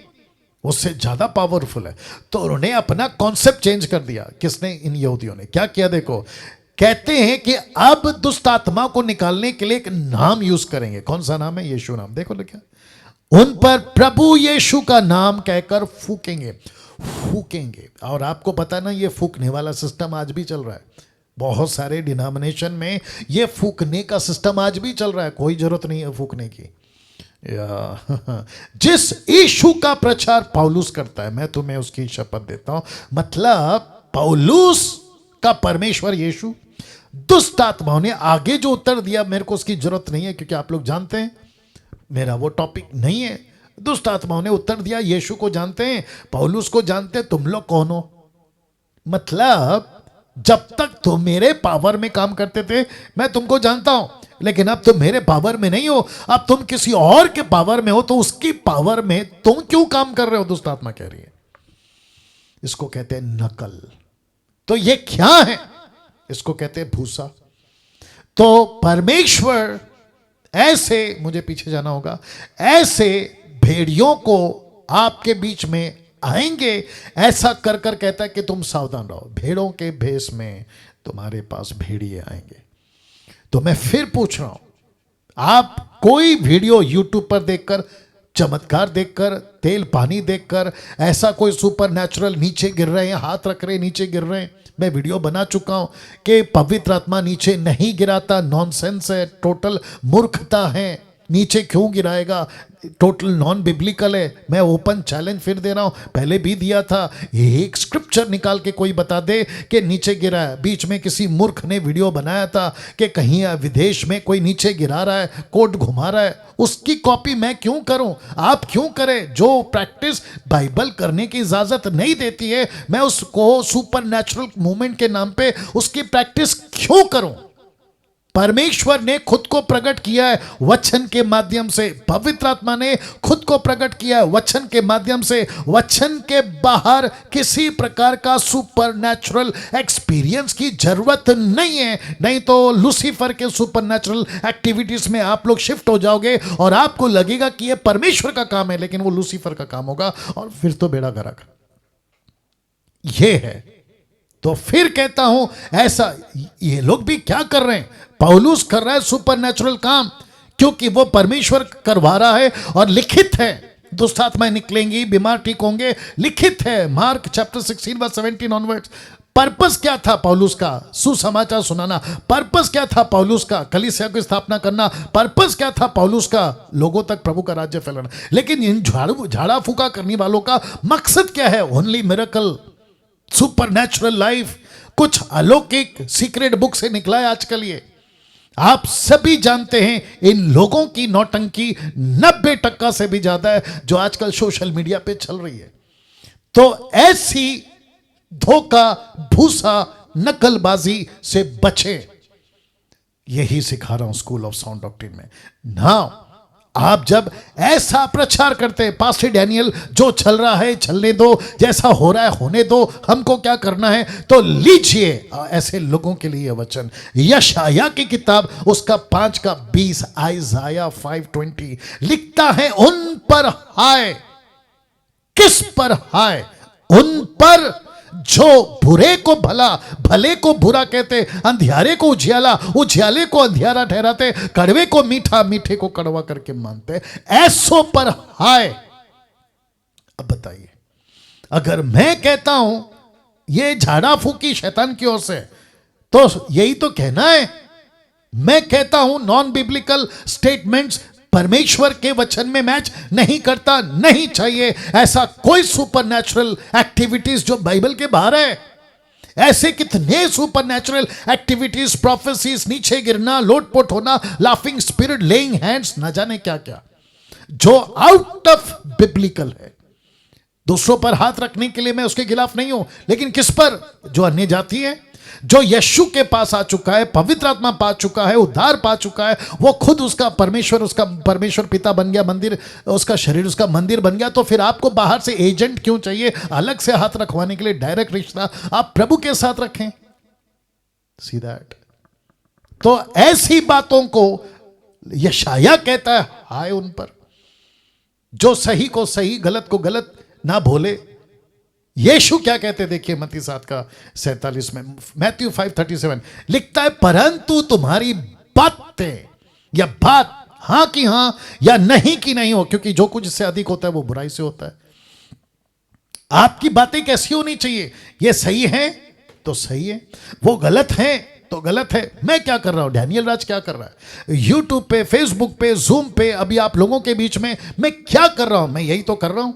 A: उससे ज्यादा पावरफुल है, तो उन्होंने अपना कॉन्सेप्ट चेंज कर दिया। किसने? इन यहूदियों ने। क्या किया? देखो, कहते हैं कि अब दुष्ट आत्मा को निकालने के लिए एक नाम यूज करेंगे। कौन सा नाम है? यीशु नाम। देखो लिखा, उन पर प्रभु यीशु का नाम कहकर फूकेंगे। फूकेंगे। और आपको पता ना, ये फूकने वाला सिस्टम आज भी चल रहा है। बहुत सारे डिनोमिनेशन में ये फूकने का सिस्टम आज भी चल रहा है। कोई जरूरत नहीं है फूकने की। जिस यीशु का प्रचार पौलुस करता है, मैं तुम्हें उसकी शपथ देता हूं, मतलब पौलुस का परमेश्वर यीशु दुष्ट आत्माओं ने आगे जो उत्तर दिया, मेरे को उसकी जरूरत नहीं है, क्योंकि आप लोग जानते हैं मेरा वो टॉपिक नहीं है। दुष्ट आत्माओं ने उत्तर दिया, यीशु को जानते हैं, पौलुस को जानते हैं, तुम लोग कौन हो? मतलब जब तक तुम मेरे पावर में काम करते थे मैं तुमको जानता हूं, लेकिन अब तुम मेरे पावर में नहीं हो, अब तुम किसी और के पावर में हो, तो उसकी पावर में तुम क्यों काम कर रहे हो? दुष्ट आत्मा कह रही है। इसको कहते हैं नकल। तो ये क्या है? इसको कहते हैं भूसा। तो परमेश्वर ऐसे, मुझे पीछे जाना होगा, ऐसे भेड़ियों को आपके बीच में आएंगे, ऐसा कर कर कहता है कि तुम सावधान रहो, भेड़ों के भेष में तुम्हारे पास भेड़िए आएंगे। तो मैं फिर पूछ रहा हूं, आप कोई वीडियो यूट्यूब पर देखकर, चमत्कार देखकर, तेल पानी देखकर, ऐसा कोई सुपर नेचुरल नीचे गिर रहे हैं, हाथ रख रहे हैं नीचे गिर रहे हैं, मैं वीडियो बना चुका हूं कि पवित्र आत्मा नीचे नहीं गिराता, नॉनसेंस है, टोटल मूर्खता है। नीचे क्यों गिराएगा? टोटल नॉन बिब्लिकल है। मैं ओपन चैलेंज फिर दे रहा हूं, पहले भी दिया था। एक स्क्रिप्चर निकाल के कोई बता दे कि नीचे गिरा है। बीच में किसी मूर्ख ने वीडियो बनाया था कि कहीं विदेश में कोई नीचे गिरा रहा है, कोट घुमा रहा है, उसकी कॉपी मैं क्यों करूं? आप क्यों करें? जो प्रैक्टिस बाइबल करने की इजाजत नहीं देती है, मैं उसको सुपर नेचुरल मूवमेंट के नाम पे उसकी प्रैक्टिस क्यों करूं? परमेश्वर ने खुद को प्रकट किया है वचन के माध्यम से, पवित्र आत्मा ने खुद को प्रकट किया है वचन के माध्यम से। वचन के बाहर किसी प्रकार का सुपर नेचुरल एक्सपीरियंस की जरूरत नहीं है, नहीं तो लूसीफर के सुपर नेचुरल एक्टिविटीज में आप लोग शिफ्ट हो जाओगे और आपको लगेगा कि यह परमेश्वर का काम है, लेकिन वो लूसीफर का काम होगा और फिर तो बेड़ा गर्क। ये है। तो फिर कहता हूं, ऐसा ये लोग भी क्या कर रहे हैं? पौलुस कर रहा है सुपर नेचुरल काम, क्योंकि वो परमेश्वर करवा रहा है और लिखित है, दुष्ट आत्माएं निकलेंगी, बीमार ठीक होंगे, लिखित है। Mark chapter 16 verse 17 onwards. Purpose क्या था पौलुस का? सुसमाचार सुनाना। पर्पस क्या था पौलुस का? कलीसिया की स्थापना करना। पर्पस क्या था पौलुस का? लोगों तक प्रभु का राज्य फैलाना। लेकिन इन झाड़ा फूका करने वालों का मकसद क्या है? Only miracle, super natural life, कुछ अलौकिक सीक्रेट बुक से निकला है आजकल। ये आप सभी जानते हैं इन लोगों की नौटंकी 90% से भी ज्यादा है जो आजकल सोशल मीडिया पे चल रही है। तो ऐसी धोखा, भूसा, नकलबाजी से बचे, यही सिखा रहा हूं स्कूल ऑफ साउंड डॉक्ट्रिन में ना। आप जब ऐसा प्रचार करते हैं, पास्टर डैनियल जो चल रहा है चलने दो, जैसा हो रहा है होने दो, हमको क्या करना है, तो लीजिए ऐसे लोगों के लिए वचन। यशाया की किताब उसका 5:20, आइजाया 5:20 लिखता है, उन पर हाय। किस पर हाय? उन पर जो बुरे को भला, भले को बुरा कहते, अंधियारे को उजियाला, उजियाले को अंधियारा ठहराते, कड़वे को मीठा, मीठे को कड़वा करके मानते, ऐसों पर हाय। अब बताइए, अगर मैं कहता हूं ये झाड़ा फूकी शैतान की ओर से, तो यही तो कहना है। मैं कहता हूं नॉन बिब्लिकल स्टेटमेंट्स परमेश्वर के वचन में मैच नहीं करता, नहीं चाहिए ऐसा कोई सुपर नेचुरल एक्टिविटीज जो बाइबल के बाहर है। ऐसे कितने सुपर नेचुरल एक्टिविटीज, प्रोफेसीज, नीचे गिरना, लोटपोट होना, लाफिंग स्पिरिट, लेइंग हैंड्स, न जाने क्या क्या, जो आउट ऑफ बिब्लिकल है। दूसरों पर हाथ रखने के लिए मैं उसके खिलाफ नहीं हूं, लेकिन किस पर? जो अन्य जाति है, जो यीशु के पास आ चुका है, पवित्र आत्मा पा चुका है, उद्धार पा चुका है, वो खुद उसका परमेश्वर पिता बन गया, मंदिर उसका शरीर उसका मंदिर बन गया। तो फिर आपको बाहर से एजेंट क्यों चाहिए अलग से हाथ रखवाने के लिए? डायरेक्ट रिश्ता आप प्रभु के साथ रखें। See that. तो ऐसी बातों को यशाया कहता है हाय उन पर जो सही को सही, गलत को गलत ना भूले। यीशु क्या कहते देखिए मत्ती 7:47 में, मैथ्यू 5:37 लिखता है, परंतु तुम्हारी बातें या बात हां की हां या नहीं की नहीं हो, क्योंकि जो कुछ इससे अधिक होता है वो बुराई से होता है। आपकी बातें कैसी होनी चाहिए? ये सही है तो सही है, वो गलत है तो गलत है। मैं क्या कर रहा हूं, डैनियल राज क्या कर रहा है, यूट्यूब पे, फेसबुक पे, जूम पे, अभी आप लोगों के बीच में मैं क्या कर रहा हूं? मैं यही तो कर रहा हूं।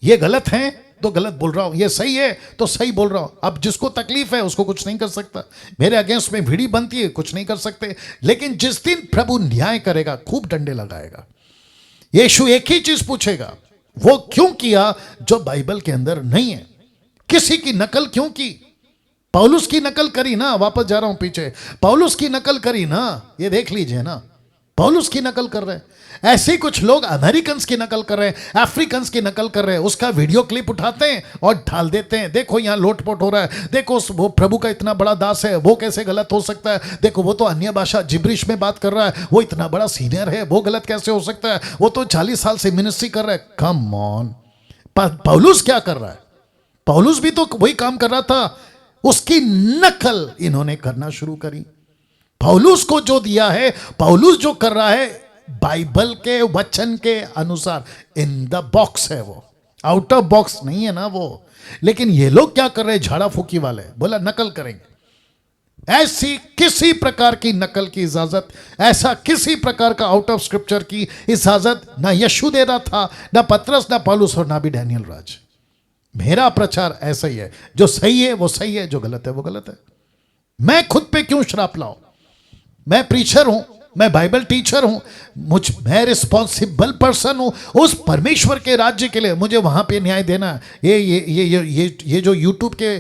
A: ये गलत है तो गलत बोल रहा हूं, ये सही है तो सही बोल रहा हूं। अब जिसको तकलीफ है उसको कुछ नहीं कर सकता, मेरे अगेंस्ट में भिड़ी बनती है, कुछ नहीं कर सकते। लेकिन जिस दिन प्रभु न्याय करेगा, खूब डंडे लगाएगा, यीशु एक ही चीज पूछेगा, वो क्यों किया जो बाइबल के अंदर नहीं है? किसी की नकल क्यों की? पौलुस की नकल करी ना, वापस जा रहा हूं पीछे, पौलुस की नकल करी ना, ये देख लीजिए ना, पौलुस की नकल कर रहे हैं। ऐसे कुछ लोग अमेरिकन्स की नकल कर रहे हैं, अफ्रीकन्स की नकल कर रहे हैं, उसका वीडियो क्लिप उठाते हैं और डाल देते हैं, देखो यहां लोटपोट हो रहा है, देखो वो प्रभु का इतना बड़ा दास है, वो कैसे गलत हो सकता है, देखो वो तो अन्य भाषा जिब्रिश में बात कर रहा है, वो इतना बड़ा सीनियर है, वो गलत कैसे हो सकता है, वो तो 40 साल से मिनिस्ट्री कर रहा है। कम ऑन, पौलुस क्या कर रहा है? पौलुस भी तो वही काम कर रहा था, उसकी नकल इन्होंने करना शुरू करी। पौलुस को जो दिया है, पौलुस जो कर रहा है बाइबल के वचन के अनुसार, इन द बॉक्स है, वो आउट ऑफ बॉक्स नहीं है ना वो। लेकिन ये लोग क्या कर रहे हैं, झाड़ा फूकी वाले, बोला नकल करेंगे। ऐसी किसी प्रकार की नकल की इजाजत, ऐसा किसी प्रकार का आउट ऑफ स्क्रिप्चर की इजाजत ना यीशु दे रहा था, ना पतरस, ना पौलुस और ना भी डैनियल राज। मेरा प्रचार ऐसा ही है, जो सही है वो सही है, जो गलत है वो गलत है। मैं खुद पे क्यों श्राप लाऊं? मैं प्रीचर हूं, मैं बाइबल टीचर हूं, मैं रिस्पॉन्सिबल पर्सन हूं उस परमेश्वर के राज्य के लिए। मुझे वहां पे न्याय देना है। ये जो यूट्यूब के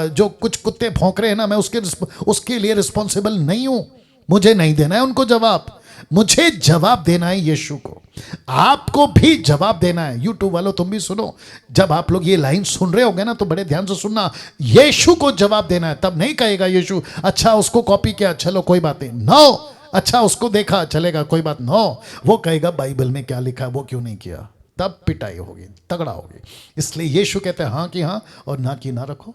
A: जो कुछ कुत्ते भौंक रहे हैं ना, मैं उसके लिए रिस्पॉन्सिबल नहीं हूं। मुझे नहीं देना है उनको जवाब, मुझे जवाब देना है यीशु को। आपको भी जवाब देना है। यूट्यूब वालों तुम भी सुनो, जब आप लोग ये लाइन सुन रहे होगे ना तो बड़े ध्यान से सुनना। यीशु को जवाब देना है, तब नहीं कहेगा यीशु अच्छा उसको कॉपी किया चलो कोई बात नहीं, नो। अच्छा उसको देखा चलेगा कोई बात, नो। वो कहेगा बाइबल में क्या लिखा है वो क्यों नहीं किया, तब पिटाई होगी, तगड़ा होगी। इसलिए यीशु कहते हैं हाँ कि हाँ और ना कि ना रखो।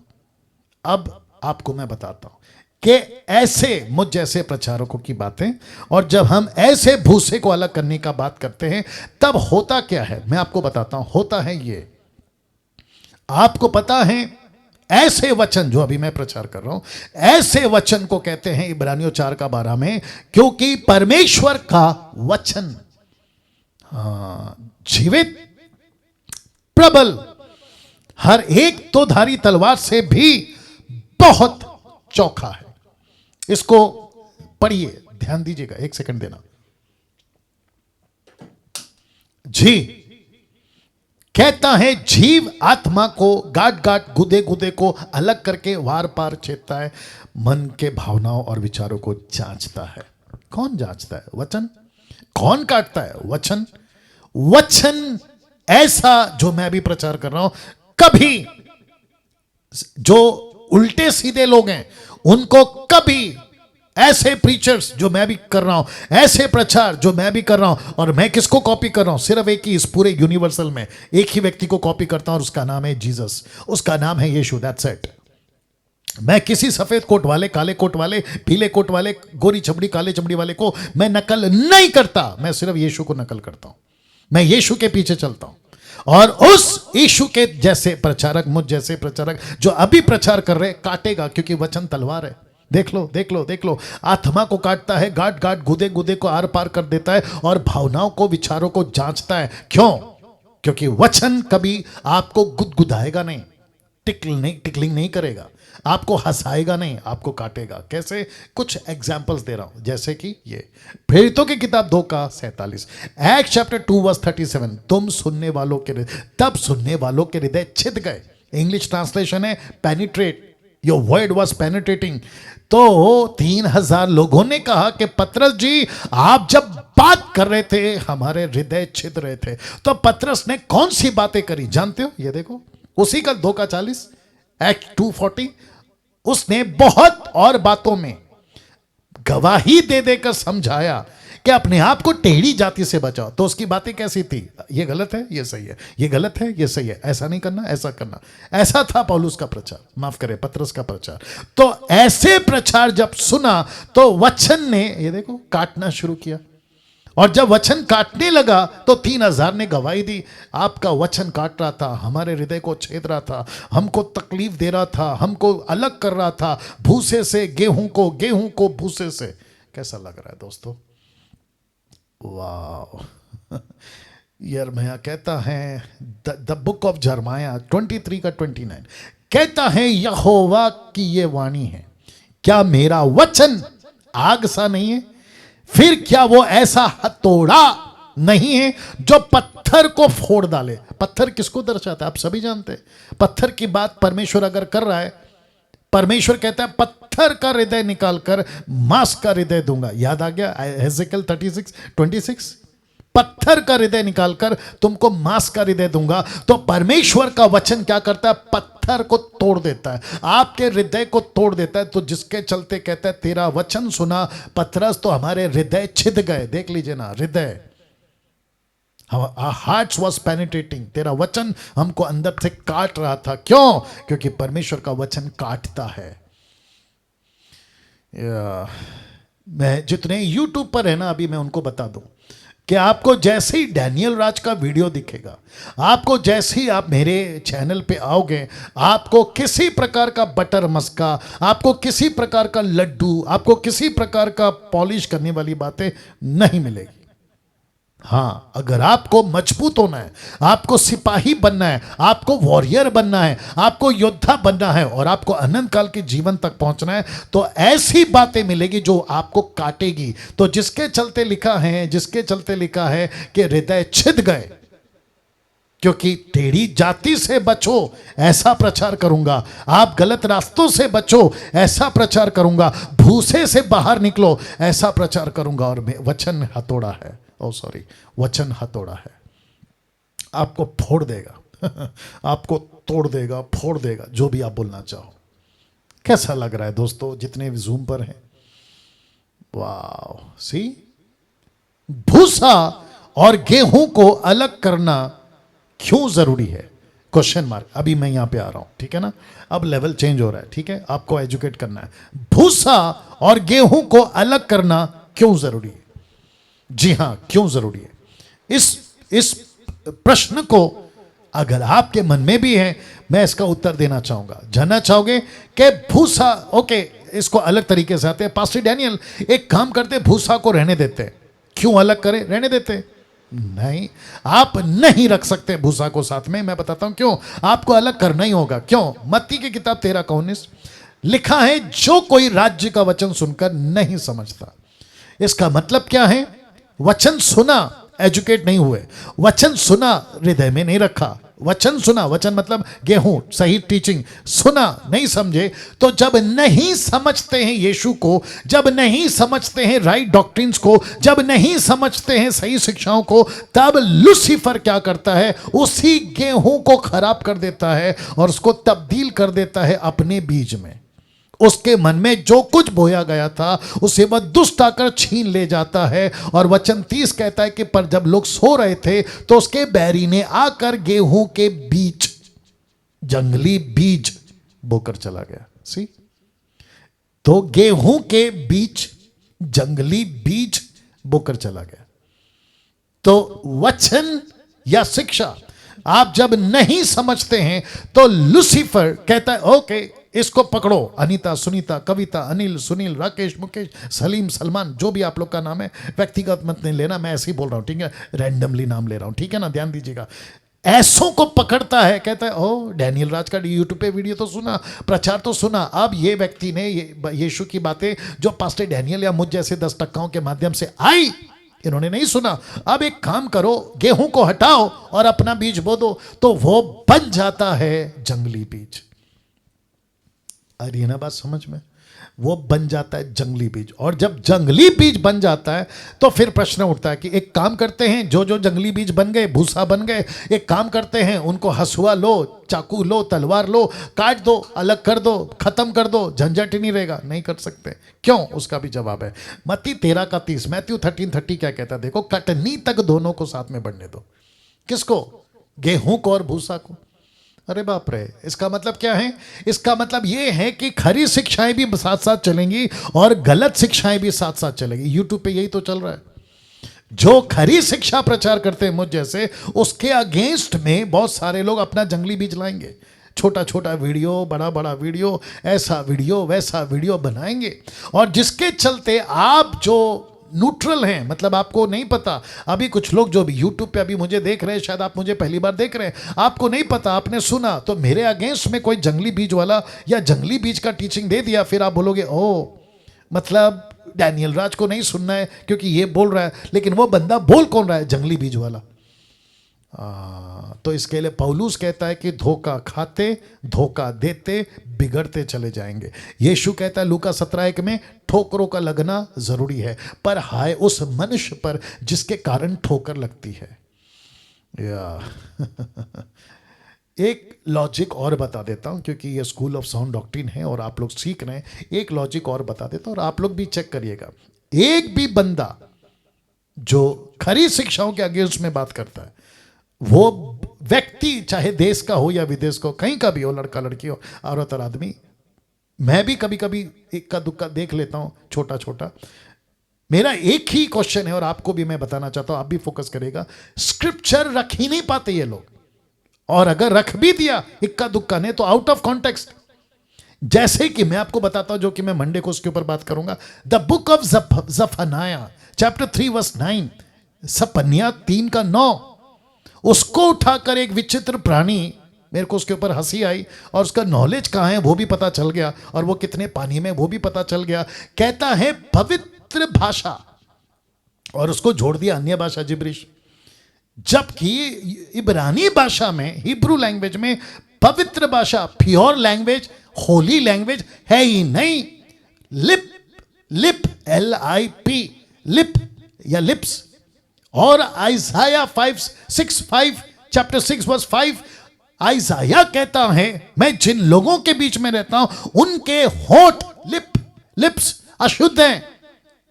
A: अब आपको मैं बताता हूं कि ऐसे मुझ जैसे प्रचारकों की बातें, और जब हम ऐसे भूसे को अलग करने का बात करते हैं तब होता क्या है, मैं आपको बताता हूं। होता है ये, आपको पता है ऐसे वचन जो अभी मैं प्रचार कर रहा हूं, ऐसे वचन को कहते हैं इब्रानियों 4:12 में, क्योंकि परमेश्वर का वचन जीवित, प्रबल, हर एक तो धारी तलवार से भी बहुत चौखा है। इसको पढ़िए, ध्यान दीजिएगा, एक सेकंड देना जी। कहता है जीव आत्मा को गाट गाट गुदे गुदे को अलग करके वार पार छेदता है, मन के भावनाओं और विचारों को जांचता है। कौन जांचता है? वचन। कौन काटता है? वचन। वचन ऐसा जो मैं अभी प्रचार कर रहा हूं, कभी जो उल्टे सीधे लोग हैं उनको कभी ऐसे प्रीचर्स जो मैं भी कर रहा हूं, ऐसे प्रचार जो मैं भी कर रहा हूं, और मैं किसको कॉपी कर रहा हूं? सिर्फ एक ही, इस पूरे यूनिवर्सल में एक ही व्यक्ति को कॉपी करता हूं और उसका नाम है जीसस, उसका नाम है यीशु, दैट्स इट। मैं किसी सफेद कोट वाले, काले कोट वाले, पीले कोट वाले, गोरी चमड़ी, काले चमड़ी वाले को मैं नकल नहीं करता, मैं सिर्फ यीशु को नकल करता हूं। मैं यीशु के पीछे चलता हूं, और उस यीशु के जैसे प्रचारक, मुझ जैसे प्रचारक जो अभी प्रचार कर रहे, काटेगा, क्योंकि वचन तलवार है। देख लो देख लो देख लो, आत्मा को काटता है, गाट गाट गुदे गुदे को आर पार कर देता है, और भावनाओं को, विचारों को जांचता है। क्यों? क्योंकि वचन कभी आपको गुदगुदाएगा नहीं, टिकलिंग नहीं करेगा, आपको हंसाएगा नहीं, आपको काटेगा। कैसे? कुछ एग्जाम्पल्स दे रहा हूं, जैसे कि ये प्रेरितों की किताब 2:47, एक्ट चैप्टर 2:37, तुम सुनने वालों के, तब सुनने वालों के हृदय छिद गए। इंग्लिश ट्रांसलेशन है penetrate, your word was penetrating. तो 3,000 लोगों ने कहा कि पतरस जी आप जब बात कर रहे थे हमारे हृदय छिद रहे थे। तो पतरस ने कौन सी बातें करी जानते हो? ये देखो, उसी का 2:40 एक्ट 2:40, उसने बहुत और बातों में गवाही दे देकर समझाया कि अपने आप को टेढ़ी जाति से बचाओ। तो उसकी बातें कैसी थी? ये गलत है, ये सही है, ये गलत है, ये सही है, ऐसा नहीं करना, ऐसा करना। ऐसा था पौलुस का प्रचार, माफ करें पतरस का प्रचार। तो ऐसे प्रचार जब सुना तो वचन ने, ये देखो, काटना शुरू किया। और जब वचन काटने लगा तो 3,000 ने गवाही दी, आपका वचन काट रहा था, हमारे हृदय को छेद रहा था, हमको तकलीफ दे रहा था, हमको अलग कर रहा था भूसे से गेहूं को, गेहूं को भूसे से। कैसा लग रहा है दोस्तों? वाह। यिर्मयाह कहता है, द बुक ऑफ जरमाया 23 का 29 कहता है, यहोवा की ये वाणी है, क्या मेरा वचन आग सा नहीं है? फिर क्या वो ऐसा हथौड़ा नहीं है जो पत्थर को फोड़ डाले? पत्थर किसको दर्शाता है? आप सभी जानते हैं। पत्थर की बात परमेश्वर अगर कर रहा है, परमेश्वर कहता है पत्थर का हृदय निकालकर मांस का हृदय दूंगा। याद आ गया हेजेकिएल 36:26, पत्थर का हृदय निकालकर तुमको मांस का हृदय दूंगा। तो परमेश्वर का वचन क्या करता है? पत्थर को तोड़ देता है, आपके हृदय को तोड़ देता है। तो जिसके चलते कहता है, तेरा वचन सुना पतरस तो हमारे हृदय छिद गए। देख लीजिए ना, हृदय, हार्ट्स वॉज पेनिट्रेटिंग, तेरा वचन हमको अंदर से काट रहा था। क्यों? क्योंकि परमेश्वर का वचन काटता है। मैं जितने YouTube पर है ना, अभी मैं उनको बता दूं कि आपको जैसे ही डैनियल राज का वीडियो दिखेगा, आपको जैसे ही आप मेरे चैनल पे आओगे, आपको किसी प्रकार का बटर मस्का, आपको किसी प्रकार का लड्डू, आपको किसी प्रकार का पॉलिश करने वाली बातें नहीं मिलेगी। हाँ, अगर आपको मजबूत होना है, आपको सिपाही बनना है, आपको वॉरियर बनना है, आपको योद्धा बनना है और आपको अनंत काल के जीवन तक पहुंचना है, तो ऐसी बातें मिलेगी जो आपको काटेगी। तो जिसके चलते लिखा है कि हृदय छिद गए, क्योंकि टेढ़ी जाति से बचो ऐसा प्रचार करूंगा, आप गलत रास्तों से बचो ऐसा प्रचार करूंगा, भूसे से बाहर निकलो ऐसा प्रचार करूंगा। और वचन हथौड़ा है, वचन हथौड़ा है, आपको फोड़ देगा आपको तोड़ देगा, फोड़ देगा, जो भी आप बोलना चाहो। कैसा लग रहा है दोस्तों जितने भी जूम पर हैं? वाह, सी, भूसा और गेहूं को अलग करना क्यों जरूरी है? Question mark. अभी मैं यहां पे आ रहा हूं, ठीक है ना? अब लेवल चेंज हो रहा है, ठीक है? आपको एजुकेट करना है। भूसा और गेहूं को अलग करना क्यों जरूरी है? जी हां, क्यों जरूरी है? इस प्रश्न को अगर आपके मन में भी है, मैं इसका उत्तर देना चाहूंगा। जानना चाहोगे कि भूसा, ओके, इसको अलग तरीके से आते हैं। पास्टर डैनियल एक काम करते, भूसा को रहने देते। क्यों अलग करें? रहने देते नहीं, आप नहीं रख सकते भूसा को साथ में। मैं बताता हूं क्यों। आपको अलग करना ही होगा। क्यों? मत्ती की किताब 13:19 लिखा है, जो कोई राज्य का वचन सुनकर नहीं समझता। इसका मतलब क्या है? वचन सुना, एजुकेट नहीं हुए, वचन सुना, हृदय में नहीं रखा। वचन सुना, वचन मतलब गेहूं, सही टीचिंग सुना, नहीं समझे। तो जब नहीं समझते हैं यीशु को, जब नहीं समझते हैं राइट डॉक्ट्रिन्स को, जब नहीं समझते हैं सही शिक्षाओं को, तब लूसीफर क्या करता है? उसी गेहूं को खराब कर देता है और उसको तब्दील कर देता है अपने बीज में। उसके मन में जो कुछ बोया गया था उसे वह दुष्ट आकर छीन ले जाता है। और वचन 30 कहता है कि पर जब लोग सो रहे थे तो उसके बैरी ने आकर गेहूं के बीज, जंगली बीज बोकर चला गया। सी, तो गेहूं के बीज, जंगली बीज बोकर चला गया। तो वचन या शिक्षा आप जब नहीं समझते हैं तो लूसीफर कहता है, ओके, इसको पकड़ो। अनीता, सुनीता, कविता, अनिल, सुनील, राकेश, मुकेश, सलीम, सलमान, जो भी आप लोग का नाम है, व्यक्तिगत मत नहीं लेना, मैं ऐसे ही बोल रहा हूं, ठीक है? रैंडमली नाम ले रहा हूं, ठीक है ना? ध्यान दीजिएगा। ऐसों को पकड़ता है, कहता है, ओ, डैनियल राज का यूट्यूब पे वीडियो तो सुना, प्रचार तो सुना। अब ये व्यक्ति ने यीशु की बातें जो पास्टर डैनियल या मुझ जैसे 10 टक्काओं के माध्यम से आई, इन्होंने नहीं सुना। अब एक काम करो, गेहूं को हटाओ और अपना बीज बो दो, तो वो बन जाता है जंगली बीज। आ रही है ना बात समझ में? वो बन जाता है जंगली बीज, और जब जंगली बीज बन जाता है तो फिर प्रश्न उठता है कि एक काम करते हैं, जो जो जंगली बीज बन गए, भूसा बन गए, एक काम करते हैं, उनको हंसुआ लो, चाकू लो, तलवार लो, काट दो, अलग कर दो, खत्म कर दो, झंझट ही नहीं रहेगा। नहीं कर सकते। क्यों? उसका भी जवाब है मत्ती 13:30, मैथ्यू 13:30 क्या कहता है देखो, कटनी तक दोनों को साथ में बढ़ने दो। किसको? गेहूं को और भूसा को। अरे बाप रे, इसका मतलब क्या है? इसका मतलब यह है कि खरी शिक्षाएं भी साथ साथ चलेंगी और गलत शिक्षाएं भी साथ साथ चलेंगी। यूट्यूब पे यही तो चल रहा है। जो खरी शिक्षा प्रचार करते हैं मुझ जैसे, उसके अगेंस्ट में बहुत सारे लोग अपना जंगली बीज लाएंगे। छोटा छोटा वीडियो, बड़ा बड़ा वीडियो, ऐसा वीडियो वैसा वीडियो बनाएंगे, और जिसके चलते आप जो न्यूट्रल हैं, मतलब आपको नहीं पता, अभी कुछ लोग जो भी यूट्यूब पे अभी मुझे देख रहे हैं, शायद आप मुझे पहली बार देख रहे हैं, आपको नहीं पता, आपने सुना तो मेरे अगेंस्ट में कोई जंगली बीज वाला या जंगली बीज का टीचिंग दे दिया, फिर आप बोलोगे ओ मतलब डैनियल राज को नहीं सुनना है क्योंकि ये बोल रहा है, लेकिन वो बंदा बोल कौन रहा है? जंगली बीज वाला। तो इसके लिए पौलुस कहता है कि धोखा खाते, धोखा देते, बिगड़ते चले जाएंगे। यीशु कहता है लूका 17:1 में, ठोकरों का लगना जरूरी है, पर हाय उस मनुष्य पर जिसके कारण ठोकर लगती है। एक लॉजिक और बता देता हूं, क्योंकि ये स्कूल ऑफ साउंड डॉक्ट्रिन है और आप लोग सीख रहे हैं। एक लॉजिक और बता देता हूं और आप लोग भी चेक करिएगा। एक भी बंदा जो खरी शिक्षाओं के अगेंस्ट में बात करता है, वो व्यक्ति चाहे देश का हो या विदेश का हो, कहीं का भी हो, लड़का लड़की हो, औरत और आदमी, मैं भी कभी कभी इक्का दुक्का देख लेता हूं, छोटा छोटा। मेरा एक ही क्वेश्चन है और आपको भी मैं बताना चाहता हूं, आप भी फोकस करेगा। स्क्रिप्चर रख ही नहीं पाते ये लोग, और अगर रख भी दिया इक्का दुक्का ने तो आउट ऑफ कॉन्टेक्स्ट। जैसे कि मैं आपको बताता हूं, जो कि मैं मंडे को उसके ऊपर बात करूंगा, द बुक ऑफ जफनाया चैप्टर 3:9, सपन्या 3:9, उसको उठाकर एक विचित्र प्राणी, मेरे को उसके ऊपर हंसी आई, और उसका नॉलेज कहाँ है वो भी पता चल गया, और वो कितने पानी में वो भी पता चल गया। कहता है पवित्र भाषा, और उसको जोड़ दिया अन्य भाषा, जिब्रिश। जबकि इब्रानी भाषा में, हिब्रू लैंग्वेज में पवित्र भाषा, प्योर लैंग्वेज, होली लैंग्वेज है ही नहीं। लिप LIP, लिप या लिप्स। और आइजाया 5:6 चैप्टर 6:5, आइजाया कहता है मैं जिन लोगों के बीच में रहता हूं उनके होठ, लिप्स अशुद्ध हैं,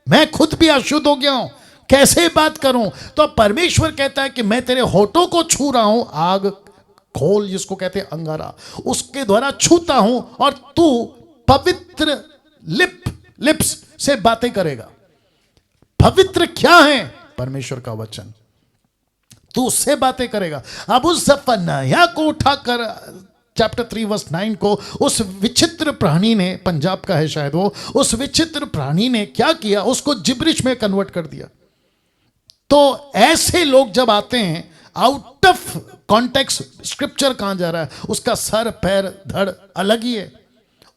A: मैं खुद भी अशुद्ध हो गया हूं, कैसे बात करूं? तो परमेश्वर कहता है कि मैं तेरे होठों को छू रहा हूं, आग खोल जिसको कहते हैं अंगारा, उसके द्वारा छूता हूं, और तू पवित्र लिप्स से बातें करेगा। पवित्र क्या है? परमेश्वर का वचन, तू उससे बातें करेगा। अब उस जफन्याह को उठाकर चैप्टर 3:9 को उस विचित्र प्राणी ने, पंजाब का है शायद वो, उस विचित्र प्राणी ने क्या किया? उसको जिब्रिश में कन्वर्ट कर दिया। तो ऐसे लोग जब आते हैं, आउट ऑफ कॉन्टेक्स्ट स्क्रिप्चर कहां जा रहा है, उसका सर पैर धड़ अलग ही है,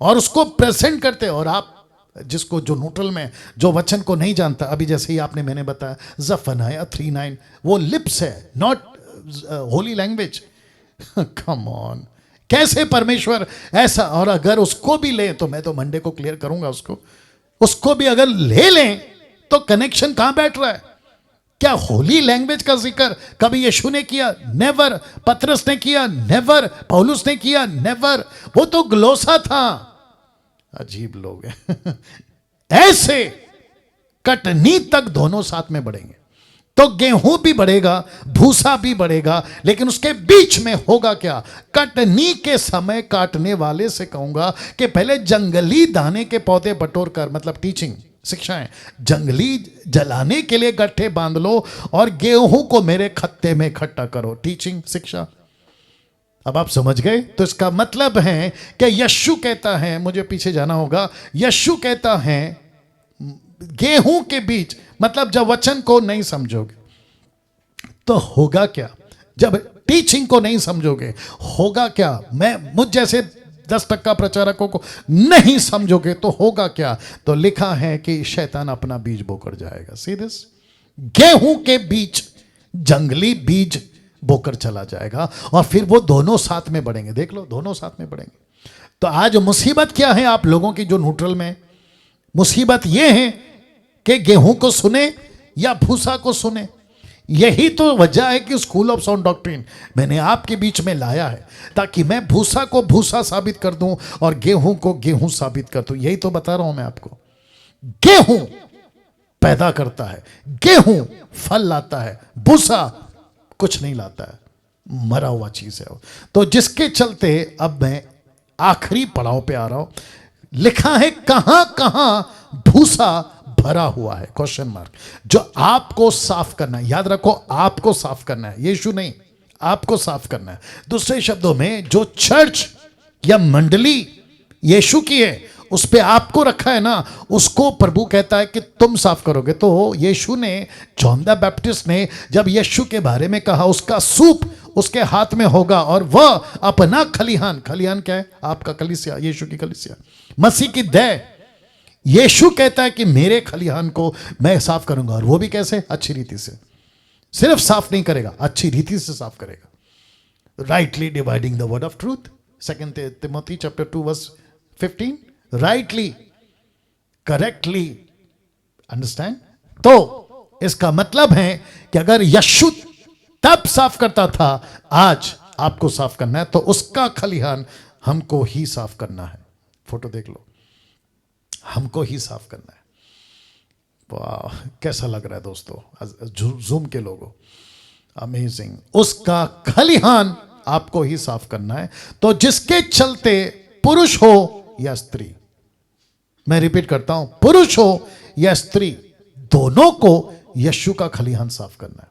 A: और उसको प्रेजेंट करते हैं। और आप जिसको, जो न्यूट्रल में, जो वचन को नहीं जानता, अभी जैसे ही आपने मैंने बताया जफन्याह 3:9, वो लिप्स है, not Holi language. Come on, कैसे परमेश्वर ऐसा? और अगर उसको भी ले, तो मैं तो मंडे को क्लियर करूंगा उसको भी अगर ले लें तो कनेक्शन कहां बैठ रहा है? क्या होली लैंग्वेज का जिक्र कभी यीशु ने किया? नेवर। पतरस ने किया? नेवर। पौलुस ने किया? नेवर। वो तो ग्लोसा था। अजीब लोग हैं। ऐसे कटनी तक दोनों साथ में बढ़ेंगे, तो गेहूं भी बढ़ेगा, भूसा भी बढ़ेगा, लेकिन उसके बीच में होगा क्या? कटनी के समय काटने वाले से कहूंगा कि पहले जंगली दाने के पौधे बटोर कर, मतलब टीचिंग, शिक्षाएं, जंगली जलाने के लिए गट्ठे बांध लो और गेहूं को मेरे खत्ते में इकट्ठा करो, टीचिंग, शिक्षा। अब आप समझ गए? तो इसका मतलब है कि यीशु कहता है, मुझे पीछे जाना होगा, यीशु कहता है गेहूं के बीच, मतलब जब वचन को नहीं समझोगे तो होगा क्या? जब टीचिंग को नहीं समझोगे होगा क्या? मुझ जैसे 10% प्रचारकों को नहीं समझोगे तो होगा क्या? तो लिखा है कि शैतान अपना बीज बोकर जाएगा। सी दिस, गेहूं के बीच जंगली बीज बोकर चला जाएगा, और फिर वो दोनों साथ में बढ़ेंगे। देख लो, दोनों साथ में बढ़ेंगे। तो आज मुसीबत क्या है आप लोगों की जो न्यूट्रल में? मुसीबत ये है कि गेहूं को सुने या भूसा को सुने। यही तो वजह है कि स्कूल ऑफ साउंड डॉक्ट्रिन मैंने आपके बीच में लाया है, ताकि मैं भूसा को भूसा साबित कर दूं और गेहूं को गेहूं साबित कर दूं। यही तो बता रहा हूं मैं आपको। गेहूं पैदा करता है, गेहूं फल लाता है, भूसा कुछ नहीं लाता है, मरा हुआ चीज है। तो जिसके चलते अब मैं आखिरी पड़ाव पे आ रहा हूं। लिखा है कहां कहां भूसा भरा हुआ है, क्वेश्चन मार्क, जो आपको साफ करना है। याद रखो, आपको साफ करना है, यीशु नहीं, आपको साफ करना है। दूसरे शब्दों में, जो चर्च या मंडली यीशु की है उस पे आपको रखा है ना, उसको प्रभु कहता है कि तुम साफ करोगे। तो यीशु ने, जॉन द बैप्टिस्ट ने जब यीशु के बारे में कहा, उसका सूप उसके हाथ में होगा और वह अपना खलिहान, खलिहान क्या है? आपका कलीसिया, यीशु की कलीसिया, मसीह की देह। यीशु कहता है कि मेरे खलिहान को मैं साफ करूंगा, और वो भी कैसे? अच्छी रीति से। सिर्फ साफ नहीं करेगा, अच्छी रीति से साफ करेगा। Rightly dividing the word of truth, 2 Timothy chapter 2 verse 15। Rightly, correctly, understand? तो इसका मतलब है कि अगर यीशु तब साफ करता था, आज आपको साफ करना है, तो उसका खलिहान हमको ही साफ करना है। फोटो देख लो, हमको ही साफ करना है। वाह, कैसा लग रहा है दोस्तों, जूम के लोगों, अमेजिंग। उसका खलिहान आपको ही साफ करना है। तो जिसके चलते पुरुष हो या स्त्री, मैं रिपीट करता हूं, पुरुष हो या स्त्री, दोनों को यीशु का खलिहान साफ करना है।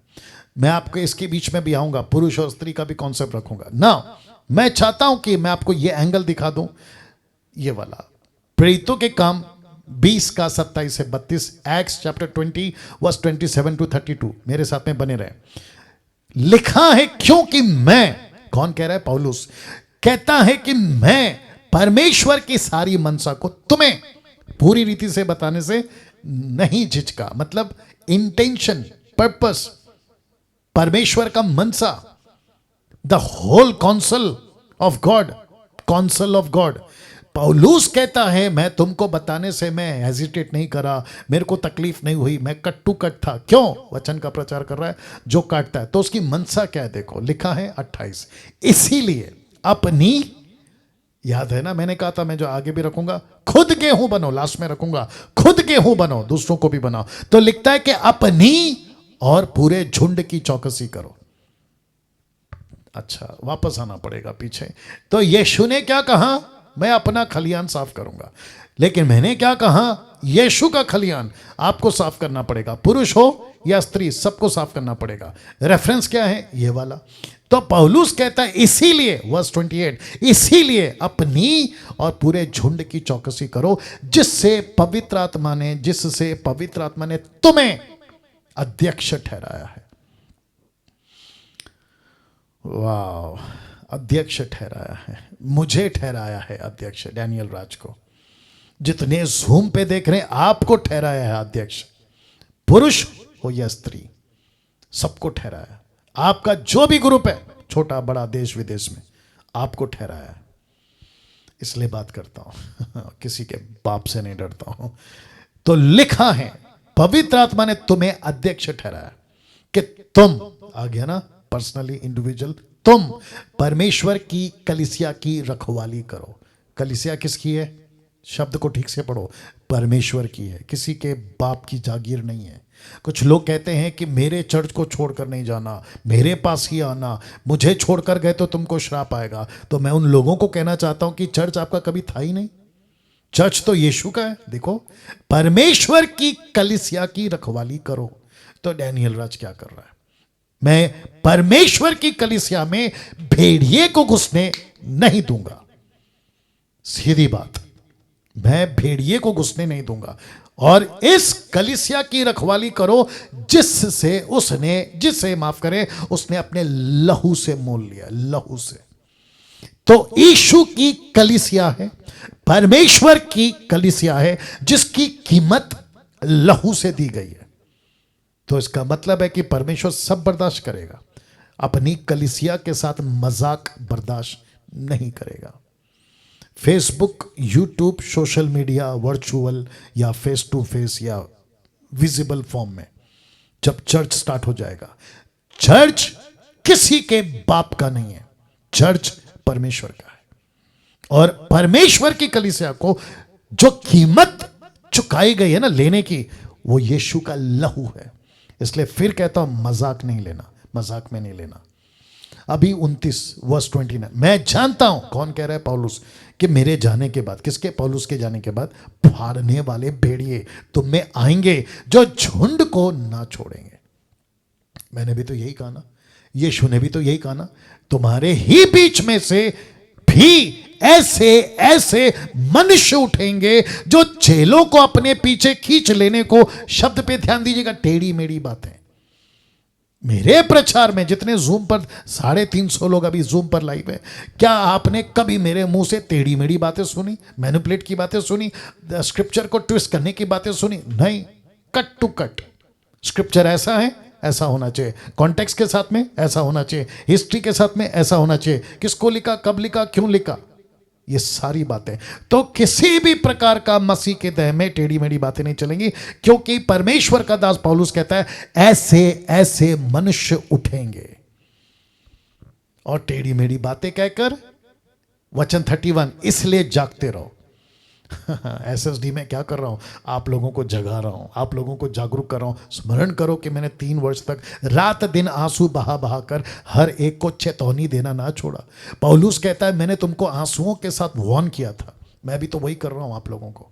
A: मैं आपको इसके बीच में भी आऊंगा, पुरुष और स्त्री का भी कॉन्सेप्ट रखूंगा ना। मैं चाहता हूं कि मैं आपको यह एंगल दिखा दूं, ये वाला प्रेरितों के काम 20 का 27 से 32, एक्ट्स चैप्टर 20 वर्स 27 टू 32। मेरे साथ में बने रहे। लिखा है, क्योंकि मैं, कौन कह रहा है? पौलुस कहता है कि मैं परमेश्वर की सारी मनसा को तुम्हें पूरी रीति से बताने से नहीं झिझका। मतलब इंटेंशन, पर्पस, परमेश्वर का मनसा, the whole council of God, council of God. पौलुस कहता है, मैं तुमको बताने से मैं हेजिटेट नहीं करा, मेरे को तकलीफ नहीं हुई, मैं कट टू कट था। क्यों? वचन का प्रचार कर रहा है, जो काटता है। तो उसकी मनसा क्या है? देखो, लिखा है 28, इसीलिए अपनी, याद है ना, मैंने कहा था मैं जो आगे भी रखूंगा, खुद गेहूं बनो, लास्ट में रखूंगा, खुद गेहूं बनो, दूसरों को भी बनाओ। तो लिखता है कि अपनी और पूरे झुंड की चौकसी करो। अच्छा, वापस आना पड़ेगा पीछे। तो यीशु ने क्या कहा? मैं अपना खलिहान साफ करूंगा। लेकिन मैंने क्या कहा? यीशु का खलिहान आपको साफ करना पड़ेगा, पुरुष हो या स्त्री, सबको साफ करना पड़ेगा। रेफरेंस क्या है? ये वाला। तो पौलुस कहता है, इसीलिए, वर्स 28, इसीलिए अपनी और पूरे झुंड की चौकसी करो, जिससे पवित्र आत्मा ने तुम्हें अध्यक्ष ठहराया है। वाह, अध्यक्ष ठहराया है, मुझे ठहराया है अध्यक्ष, डैनियल राज को। जितने जूम पे देख रहे हैं, आपको ठहराया है अध्यक्ष, पुरुष हो या स्त्री, सबको ठहराया। आपका जो भी ग्रुप है, छोटा बड़ा, देश विदेश में, आपको ठहराया है। इसलिए बात करता हूं, किसी के बाप से नहीं डरता हूं। तो लिखा है, पवित्र आत्मा ने तुम्हें अध्यक्ष ठहराया कि तुम, आ गया ना, पर्सनली, इंडिविजुअल, तुम परमेश्वर की कलीसिया की रखवाली करो। कलीसिया किसकी है? शब्द को ठीक से पढ़ो, परमेश्वर की है, किसी के बाप की जागीर नहीं है। कुछ लोग कहते हैं कि मेरे चर्च को छोड़कर नहीं जाना, मेरे पास ही आना, मुझे छोड़कर गए तो तुमको श्राप आएगा। तो मैं उन लोगों को कहना चाहता हूं कि चर्च आपका कभी था ही नहीं, चर्च तो यीशु का है। देखो, परमेश्वर की कलीसिया की रखवाली करो। तो डैनियल राज क्या कर रहा है? मैं परमेश्वर की कलीसिया में भेड़िए को घुसने नहीं दूंगा। सीधी बात, मैं भेड़िए को घुसने नहीं दूंगा। और इस कलीसिया की रखवाली करो जिससे माफ करें, उसने अपने लहू से मोल लिया, लहू से। तो यीशु की कलीसिया है, परमेश्वर की कलीसिया है, जिसकी कीमत लहू से दी गई है। तो इसका मतलब है कि परमेश्वर सब बर्दाश्त करेगा, अपनी कलीसिया के साथ मजाक बर्दाश्त नहीं करेगा। Facebook, YouTube, social media, virtual या फेस टू फेस या विजिबल फॉर्म में, जब चर्च स्टार्ट हो जाएगा, चर्च किसी के बाप का नहीं है, चर्च परमेश्वर का है। और परमेश्वर की कलीसिया को जो कीमत चुकाई गई है ना लेने की, वो यीशु का लहू है। इसलिए फिर कहता हूं, मजाक नहीं लेना, मजाक में नहीं लेना। अभी 29 वर्स 29, मैं जानता हूं, कौन कह रहा है? पौलुस, कि मेरे जाने के बाद, किसके? पौलुस के जाने के बाद, फाड़ने वाले भेड़िए तुम में आएंगे जो झुंड को ना छोड़ेंगे। मैंने भी तो यही कहा ना, यीशु ने भी तो यही कहा ना, तुम्हारे ही बीच में से भी ऐसे ऐसे मनुष्य उठेंगे जो चेलों को अपने पीछे खींच लेने को, शब्द पे ध्यान दीजिएगा, टेढ़ी मेढ़ी बातें। मेरे प्रचार में जितने जूम पर 350 लोग अभी जूम पर लाइव है, क्या आपने कभी मेरे मुंह से टेढ़ी मेढ़ी बातें सुनी, मैनिपुलेट की बातें सुनी, स्क्रिप्चर को ट्विस्ट करने की बातें सुनी? नहीं, कट टू कट। स्क्रिप्चर ऐसा है, ऐसा होना चाहिए, कॉन्टेक्स्ट के साथ में ऐसा होना चाहिए, हिस्ट्री के साथ में ऐसा होना चाहिए, किसको लिखा, कब लिखा, क्यों लिखा, ये सारी बातें। तो किसी भी प्रकार का मसीह के देह में टेढ़ी मेढ़ी बातें नहीं चलेंगी, क्योंकि परमेश्वर का दास पौलुस कहता है ऐसे ऐसे मनुष्य उठेंगे। और टेढ़ी मेढ़ी बातें कहकर, वचन 31, इसलिए जागते रहो। एसएसडी में क्या कर रहा हूं? आप लोगों को जगा रहा हूं, आप लोगों को जागरूक कर रहा हूं। स्मरण करो कि मैंने 3 वर्ष तक रात दिन आंसू बहा बहा कर हर एक को चेतावनी देना ना छोड़ा। पौलुस कहता है मैंने तुमको आंसुओं के साथ वार्न किया था, मैं भी तो वही कर रहा हूं आप लोगों को।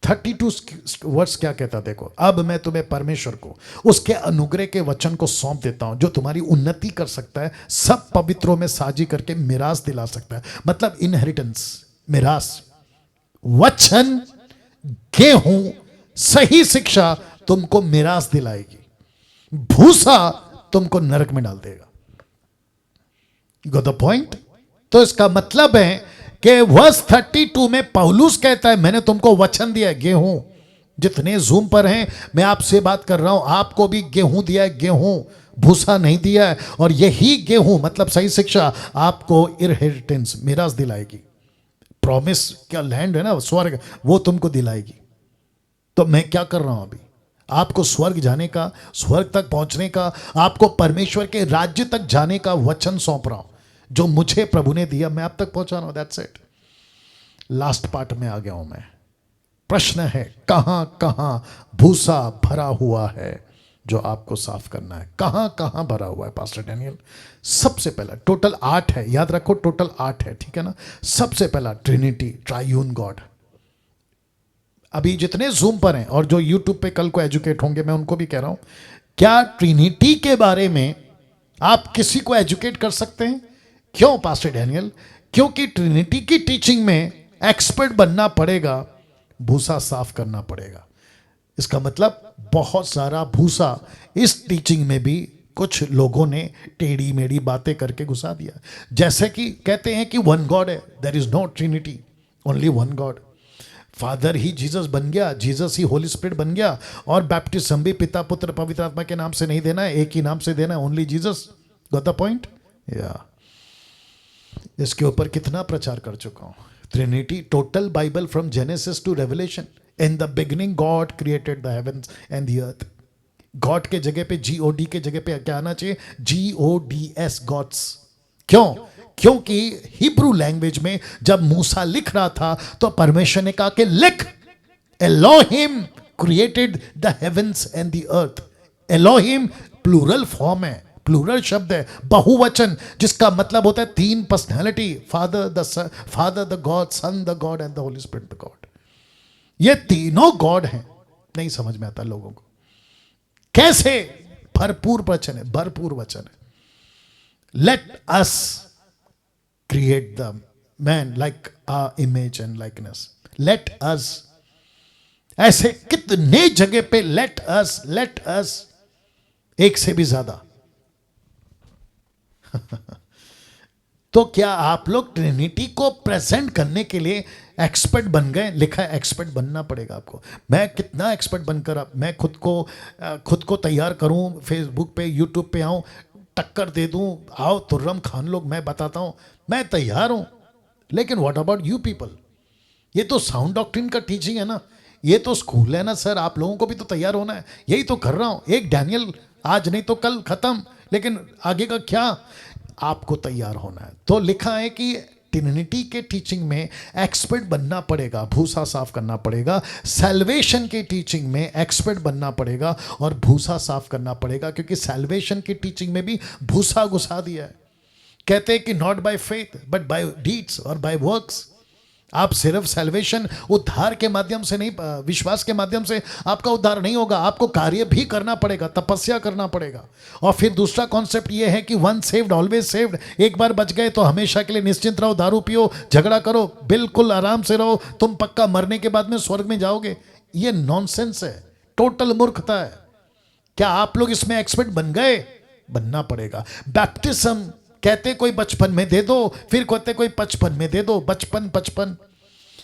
A: 32 वर्ष क्या कहता, देखो, अब मैं तुम्हें परमेश्वर को उसके अनुग्रह के वचन को सौंप देता हूं, जो तुम्हारी उन्नति कर सकता है, सब पवित्रों में साझी करके मिरास दिला सकता है। मतलब इनहेरिटेंस, मिरास, वचन, गेहूं, सही शिक्षा तुमको मिरास दिलाएगी, भूसा तुमको नरक में डाल देगा। Got the point? तो इसका मतलब है कि वर्स 32 में पौलुस कहता है मैंने तुमको वचन दिया है, गेहूं। जितने जूम पर हैं, मैं आपसे बात कर रहा हूं, आपको भी गेहूं दिया है, गेहूं, भूसा नहीं दिया है। और यही गेहूं मतलब सही शिक्षा आपको इनहेरिटेंस, मिरास दिलाएगी। प्रॉमिस क्या लैंड है ना, स्वर्ग, वो तुमको दिलाएगी। तो मैं क्या कर रहा हूं अभी? आपको स्वर्ग जाने का, स्वर्ग तक पहुंचने का, आपको परमेश्वर के राज्य तक जाने का वचन सौंप रहा हूं, जो मुझे प्रभु ने दिया, मैं आप तक पहुंचा रहा हूं। That's it. लास्ट पार्ट में आ गया हूं मैं। प्रश्न है, कहां कहां भूसा भरा हुआ है जो आपको साफ करना है? कहां कहां भरा हुआ है पास्टर डैनियल? सबसे पहला, टोटल 8 है, याद रखो, टोटल 8 है, ठीक है ना। सबसे पहला ट्रिनिटी, ट्रायून गॉड। अभी जितने जूम पर हैं और जो यूट्यूब पे कल को एजुकेट होंगे, मैं उनको भी कह रहा हूं, क्या ट्रिनिटी के बारे में आप किसी को एजुकेट कर सकते हैं? क्यों पास्टर डैनियल? क्योंकि ट्रिनिटी की टीचिंग में एक्सपर्ट बनना पड़ेगा, भूसा साफ करना पड़ेगा। इसका मतलब बहुत सारा भूसा इस टीचिंग में भी कुछ लोगों ने टेढ़ी मेढ़ी बातें करके घुसा दिया। जैसे कि कहते हैं कि वन गॉड है, there is no trinity, only one God. Father ही जीसस बन गया, जीसस ही होली स्पिरिट बन गया, और बैप्टिज्म भी पिता पुत्र पवित्र आत्मा के नाम से नहीं देना है, एक ही नाम से देना है, only Jesus. Got the point? या इसके ऊपर कितना प्रचार कर चुका हूं। Trinity, total Bible from Genesis to Revelation. In the beginning God created the heavens and the earth. God के जगह पे GOD के जगह पे क्या आना चाहिए? GODS, Gods। क्यों? क्योंकि हिब्रू लैंग्वेज में जब मूसा लिख रहा था तो परमेश्वर ने कहा कि लिख, Elohim created the heavens and the earth. Elohim plural form है, प्लूरल शब्द है, बहुवचन, जिसका मतलब होता है 3 personality, father the God, son the God and the Holy Spirit the God. ये तीनों गॉड हैं। नहीं समझ में आता लोगों को कैसे? भरपूर वचन है, भरपूर वचन है। Let us create the man like our image and likeness. Let us, ऐसे कितने जगह पे लेट अस, एक से भी ज्यादा। तो क्या आप लोग ट्रिनिटी को प्रेजेंट करने के लिए एक्सपर्ट बन गए? लिखा है एक्सपर्ट बनना पड़ेगा आपको। मैं कितना एक्सपर्ट बनकर मैं खुद को तैयार करूं, फेसबुक पे, यूट्यूब पे आऊं, टक्कर दे दूं, आओ तुर्रम खान लोग, मैं बताता हूं, मैं तैयार हूं। लेकिन व्हाट अबाउट यू पीपल? ये तो साउंड डॉक्ट्रिन का टीचिंग है ना, ये तो स्कूल है ना सर, आप लोगों को भी तो तैयार होना है। यही तो कर रहा हूं, एक डैनियल आज नहीं तो कल खत्म, लेकिन आगे का क्या, आपको तैयार होना है। तो लिखा है कि ट्रिनिटी के टीचिंग में एक्सपर्ट बनना पड़ेगा, भूसा साफ करना पड़ेगा। सैल्वेशन के टीचिंग में एक्सपर्ट बनना पड़ेगा और भूसा साफ करना पड़ेगा, क्योंकि सैल्वेशन की टीचिंग में भी भूसा घुसा दिया है। कहते हैं कि not by faith but by deeds और बाय वर्क्स। आप सिर्फ सैल्वेशन उद्धार के माध्यम से नहीं, विश्वास के माध्यम से आपका उद्धार नहीं होगा, आपको कार्य भी करना पड़ेगा, तपस्या करना पड़ेगा। और फिर दूसरा कॉन्सेप्ट ये है कि वन सेव्ड ऑलवेज सेव्ड, एक बार बच गए तो हमेशा के लिए निश्चिंत रहो, दारू पियो, झगड़ा करो, बिल्कुल आराम से रहो, तुम पक्का मरने के बाद में स्वर्ग में जाओगे। ये नॉनसेंस है, टोटल मूर्खता है। क्या आप लोग इसमें एक्सपर्ट बन गए? बनना पड़ेगा। बैप्टिज्म कहते कोई बचपन में दे दो, फिर कहते कोई 55 में दे दो, बचपन।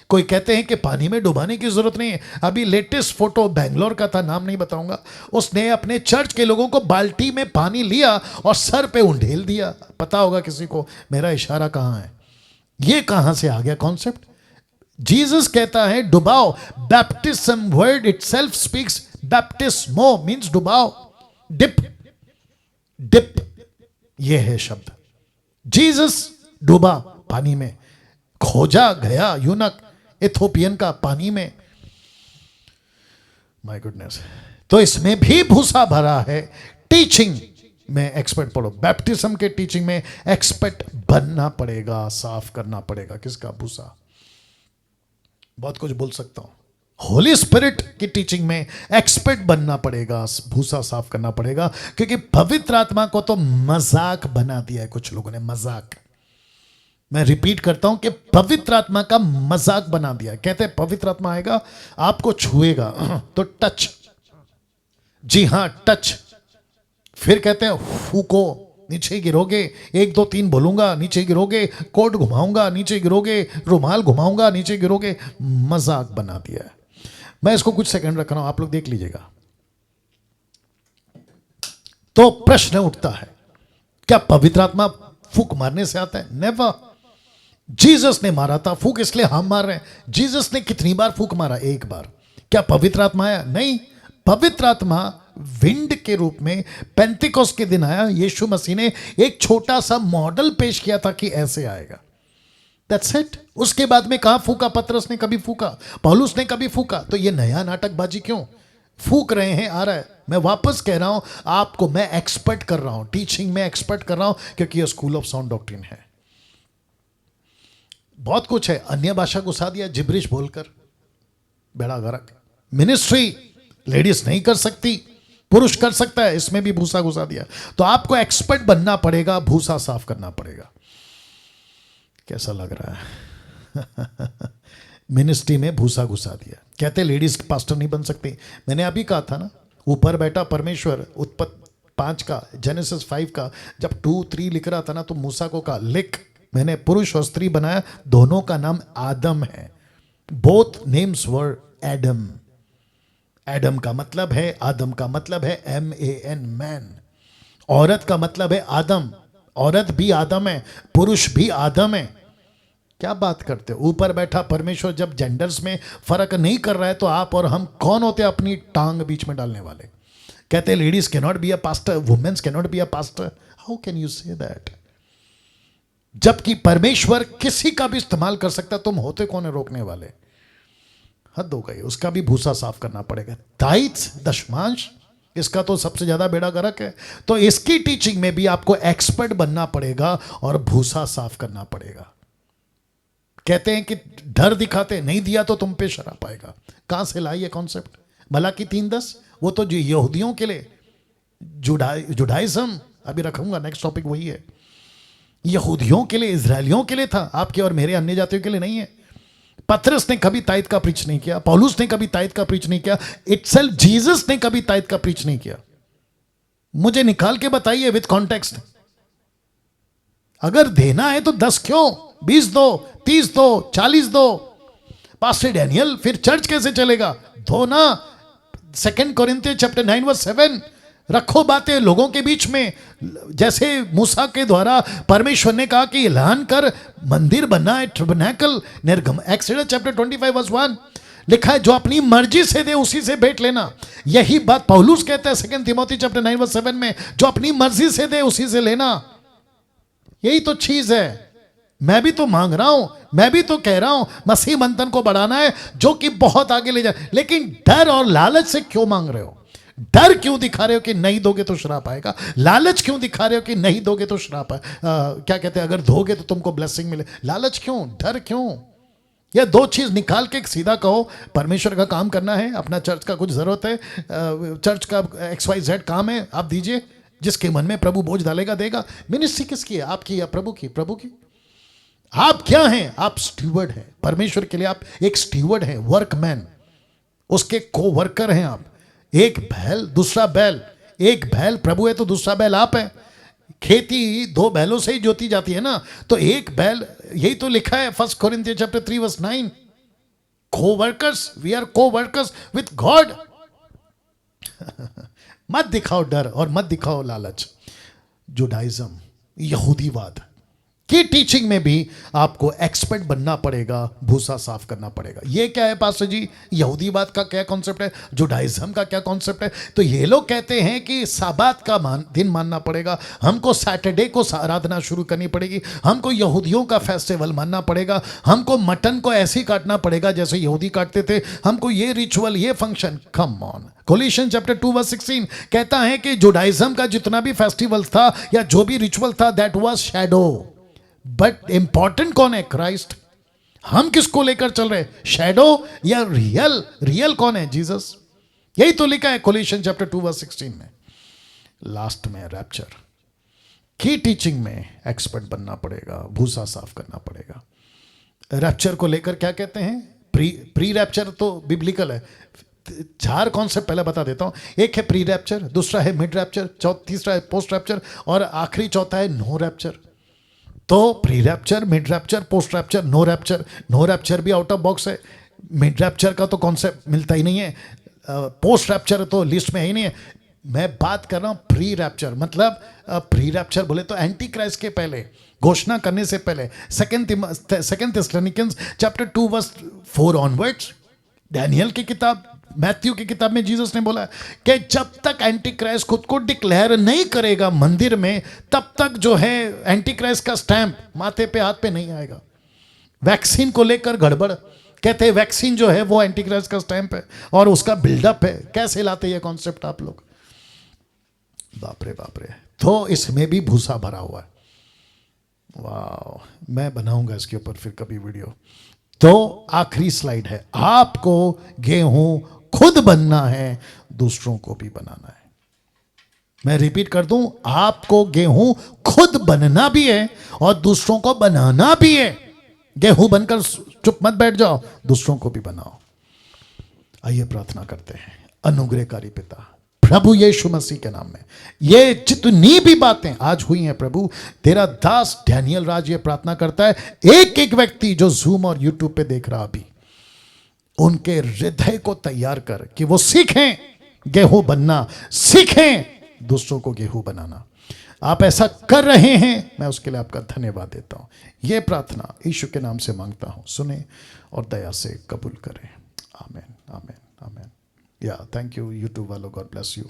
A: कोई कहते हैं कि पानी में डुबाने की जरूरत नहीं है। अभी लेटेस्ट फोटो बैंगलोर का था, नाम नहीं बताऊंगा, उसने अपने चर्च के लोगों को बाल्टी में पानी लिया और सर पे उंडेल दिया। पता होगा किसी को मेरा इशारा कहां है? ये कहां से आ गया कॉन्सेप्ट? जीसस कहता है डुबाओ। बैप्टिज्म वर्ड इटसेल्फ स्पीक्स बैप्टिस्मो मींस डुबाओ, डिप, ये है शब्द। जीसस डूबा पानी में, खोजा गया यूनक इथोपियन का पानी में। My goodness. तो इसमें भी भूसा भरा है। टीचिंग में एक्सपर्ट पढ़ो, बैप्टिज्म के टीचिंग में एक्सपर्ट बनना पड़ेगा, साफ करना पड़ेगा। किसका? भूसा। बहुत कुछ बोल सकता हूं। होली स्पिरिट की टीचिंग में एक्सपर्ट बनना पड़ेगा, भूसा साफ करना पड़ेगा, क्योंकि पवित्र आत्मा को तो मजाक बना दिया है कुछ लोगों ने, मजाक। मैं रिपीट करता हूं कि पवित्र आत्मा का मजाक बना दिया। कहते हैं पवित्र आत्मा आएगा, आपको छुएगा तो टच, जी हां टच। फिर कहते हैं फूको, नीचे गिरोगे, 1 2 3 बोलूंगा, नीचे गिरोगे, कोट घुमाऊंगा, नीचे गिरोगे, रुमाल घुमाऊंगा, नीचे गिरोगे। मजाक बना दिया है। मैं इसको कुछ सेकंड रख रहा हूं, आप लोग देख लीजिएगा। तो प्रश्न उठता है, क्या पवित्र आत्मा फूक मारने से आता है? नेवर। जीसस ने मारा था फूक, इसलिए हम मार रहे हैं। जीसस ने कितनी बार फूक मारा? 1 बार। क्या पवित्र आत्मा आया? नहीं। पवित्र आत्मा विंड के रूप में पेंतिकोस्त के दिन आया। यीशु मसीह ने एक छोटा सा मॉडल पेश किया था कि ऐसे आएगा। That's it। उसके बाद में कहां फूका? पतरस ने कभी फूका, पौलुस ने कभी फूका। तो ये नया नाटकबाजी क्यों? फूक रहे हैं, आ रहा है। मैं वापस कह रहा हूं आपको, मैं एक्सपर्ट कर रहा हूं, टीचिंग में एक्सपर्ट कर रहा हूं, क्योंकि ये स्कूल ऑफ साउंड डॉक्ट्रिन है। बहुत कुछ है। अन्य भाषा घुसा दिया जिब्रिश बोलकर, बेड़ा गर्क। मिनिस्ट्री लेडीज नहीं कर सकती, पुरुष कर सकता है, इसमें भी भूसा घुसा दिया। तो आपको एक्सपर्ट बनना पड़ेगा, भूसा साफ करना पड़ेगा। कैसा लग रहा है? मिनिस्ट्री में भूसा घुसा दिया। कहते लेडीज पास्टर नहीं बन सकती। मैंने अभी कहा था ना, ऊपर बैठा परमेश्वर, उत्पत्ति 5 का, जेनेसिस 5 का, जब 2 3 लिख रहा था ना, तो मूसा को कहा लिख, मैंने पुरुष और स्त्री बनाया, दोनों का नाम आदम है। बोथ नेम्स वर एडम। एडम का मतलब है, आदम का मतलब है MAN, मैन। औरत का मतलब है आदम, औरत भी आदम है, पुरुष भी आदम है। क्या बात करते हो? ऊपर बैठा परमेश्वर जब जेंडर्स में फर्क नहीं कर रहा है, तो आप और हम कौन होते अपनी टांग बीच में डालने वाले? कहते ladies can not be a pastor, women's can not be a pastor. How can you say that? जबकि परमेश्वर किसी का भी इस्तेमाल कर सकता, तुम होते कौन है रोकने वाले? हद हो गई। उसका भी भूसा साफ करना पड़ेगा। दायित्व, दशमांश, इसका तो सबसे ज्यादा बेड़ा गर्क है। तो इसकी टीचिंग में भी आपको एक्सपर्ट बनना पड़ेगा और भूसा साफ करना पड़ेगा। कहते हैं कि डर दिखाते, नहीं दिया तो तुम पे शराप आएगा। कहां से लाई ये कॉन्सेप्ट? मलाकी 3:10, वो तो जो यहूदियों के लिए, जुडाइज्म, अभी रखूंगा, नेक्स्ट टॉपिक वही है। यहूदियों के लिए, इजरायलियों के लिए था, आपके और मेरे अन्य जातियों के लिए नहीं है। पतरस ने कभी ताइद का प्रीच नहीं किया, पौलुस ने कभी ताइद का प्रीच नहीं किया, इटसेल्फ जीसस ने कभी ताइद का प्रीच नहीं किया। मुझे निकाल के बताइए विद कॉन्टेक्स्ट। अगर देना है तो 10 क्यों? 20 दो, 30 दो, 40 दो। पास्टर डैनियल, फिर चर्च कैसे चलेगा? दो ना। 2 कोरिन्थियंस चैप्टर 9 वर्स 7, रखो बातें लोगों के बीच में, जैसे मूसा के द्वारा परमेश्वर ने कहा कि ऐलान कर मंदिर बना है, टैबरनेकल। निर्गम एक्सोडस चैप्टर 25 वर्स 1 लिखा है, जो अपनी मर्जी से दे उसी से भेंट लेना। यही बात पौलुस कहता है 2 तिमोथी चैप्टर 9 वर्स 7 में, जो अपनी मर्जी से दे उसी से लेना। यही तो चीज है। मैं भी तो मांग रहा हूं, मैं भी तो कह रहा हूं मसीह मंथन को बढ़ाना है, जो कि बहुत आगे ले जाए, लेकिन डर और लालच से क्यों मांग रहे हो? डर क्यों दिखा रहे हो कि नहीं दोगे तो श्राप आएगा? लालच क्यों दिखा रहे हो कि नहीं दोगे तो श्राप क्या कहते हैं, अगर दोगे तो तुमको ब्लेसिंग मिले? लालच क्यों, डर क्यों? ये दो चीज निकाल के सीधा कहो परमेश्वर का काम करना है, अपना चर्च का कुछ जरूरत है, चर्च का XYZ काम है, आप दीजिए। जिसके मन में प्रभु बोझ डालेगा देगा। मिनिस्ट्री किसकी है? आपकी या प्रभु की? प्रभु की। आप क्या हैं? आप स्टीवर्ड हैं परमेश्वर के लिए। आप एक स्टीवर्ड हैं, वर्कमैन, उसके को वर्कर हैं आप। एक बैल दूसरा बैल, एक बैल प्रभु है तो दूसरा बैल आप है। खेती दो बैलों से ही जोती जाती है ना, तो एक बैल, यही तो लिखा है 1 कोरिन्थियंस चैप्टर 3 वर्स 9, को वर्कर्स, वी आर को वर्कर्स विथ गॉड। मत दिखाओ डर और मत दिखाओ लालच। जुडाइज्म, यहूदीवाद की टीचिंग में भी आपको एक्सपर्ट बनना पड़ेगा, भूसा साफ करना पड़ेगा। ये क्या है पास्टर जी? यहूदीवाद का क्या कॉन्सेप्ट है? जुडाइज्म का क्या कॉन्सेप्ट है? तो ये लोग कहते हैं कि साबात का दिन मानना पड़ेगा, हमको सैटरडे को आराधना शुरू करनी पड़ेगी, हमको यहूदियों का फेस्टिवल मानना पड़ेगा, हमको मटन को ऐसे ही काटना पड़ेगा जैसे यहूदी काटते थे, हमको ये रिचुअल, ये function. Come on. Colossians chapter 2 verse 16 कहता है कि जुडाइज्म का जितना भी फेस्टिवल था या जो भी रिचुअल था, that was shadow, but important कौन है? क्राइस्ट। हम किसको लेकर चल रहे? शैडो या रियल? रियल कौन है? जीसस। यही तो लिखा है कोलिशन चैप्टर 2 वर्स 16 में। लास्ट में रैप्चर की टीचिंग में एक्सपर्ट बनना पड़ेगा, भूसा साफ करना पड़ेगा। रैप्चर को लेकर क्या कहते हैं? प्री रैप्चर तो बिब्लिकल है। 4 कॉन्सेप्ट पहले बता देता हूं। एक है प्री रैप्चर, दूसरा है मिड रैप्चर, तीसरा है पोस्ट रैप्चर, और आखिरी चौथा है नो रैप्चर। तो pre rapture, mid rapture, post rapture, no rapture. No rapture भी आउट ऑफ बॉक्स है। मिड रैप्चर का तो कॉन्सेप्ट मिलता ही नहीं है। पोस्ट रैप्चर तो लिस्ट में ही नहीं है। मैं बात कर रहा हूं प्री रैप्चर, मतलब प्री रैप्चर बोले तो एंटी क्राइस्ट के पहले, घोषणा करने से पहले। Second Thessalonians chapter 2 verse 4 onwards, Daniel की किताब, मैथ्यू की किताब में जीसस ने बोला कि जब तक एंटी क्राइस्ट खुद को डिक्लेयर नहीं करेगा मंदिर में, तब तक जो है एंटी क्राइस्ट का स्टैंप माथे पे हाथ पे नहीं आएगा। वैक्सीन को लेकर गड़बड़, कहते हैं वैक्सीन जो है वो एंटी क्राइस्ट का स्टैंप है और उसका बिल्डअप है। कैसे लाते ये कॉन्सेप्ट आप लोग? बाप रे बाप रे। तो इसमें भी भूसा भरा हुआ है। वाह, मैं बनाऊंगा इसके ऊपर फिर कभी वीडियो। तो आखिरी स्लाइड है, आपको गेहूं खुद बनना है, दूसरों को भी बनाना है। मैं रिपीट कर दूं, आपको गेहूं खुद बनना भी है और दूसरों को बनाना भी है। गेहूं बनकर चुप मत बैठ जाओ, दूसरों को भी बनाओ। आइए प्रार्थना करते हैं। अनुग्रहकारी पिता प्रभु यीशु मसीह के नाम में, ये जितनी भी बातें आज हुई हैं प्रभु, तेरा दास डैनियल राज ये प्रार्थना करता है, एक एक व्यक्ति जो जूम और यूट्यूब पे देख रहा अभी, उनके हृदय को तैयार कर कि वो सीखें गेहूं बनना, सीखें दूसरों को गेहूं बनाना। आप ऐसा कर रहे हैं, मैं उसके लिए आपका धन्यवाद देता हूं। यह प्रार्थना यीशु के नाम से मांगता हूं, सुने और दया से कबूल करें। आमीन, आमीन, आमीन। या थैंक यू यूट्यूब वालों, गॉड ब्लेस यू।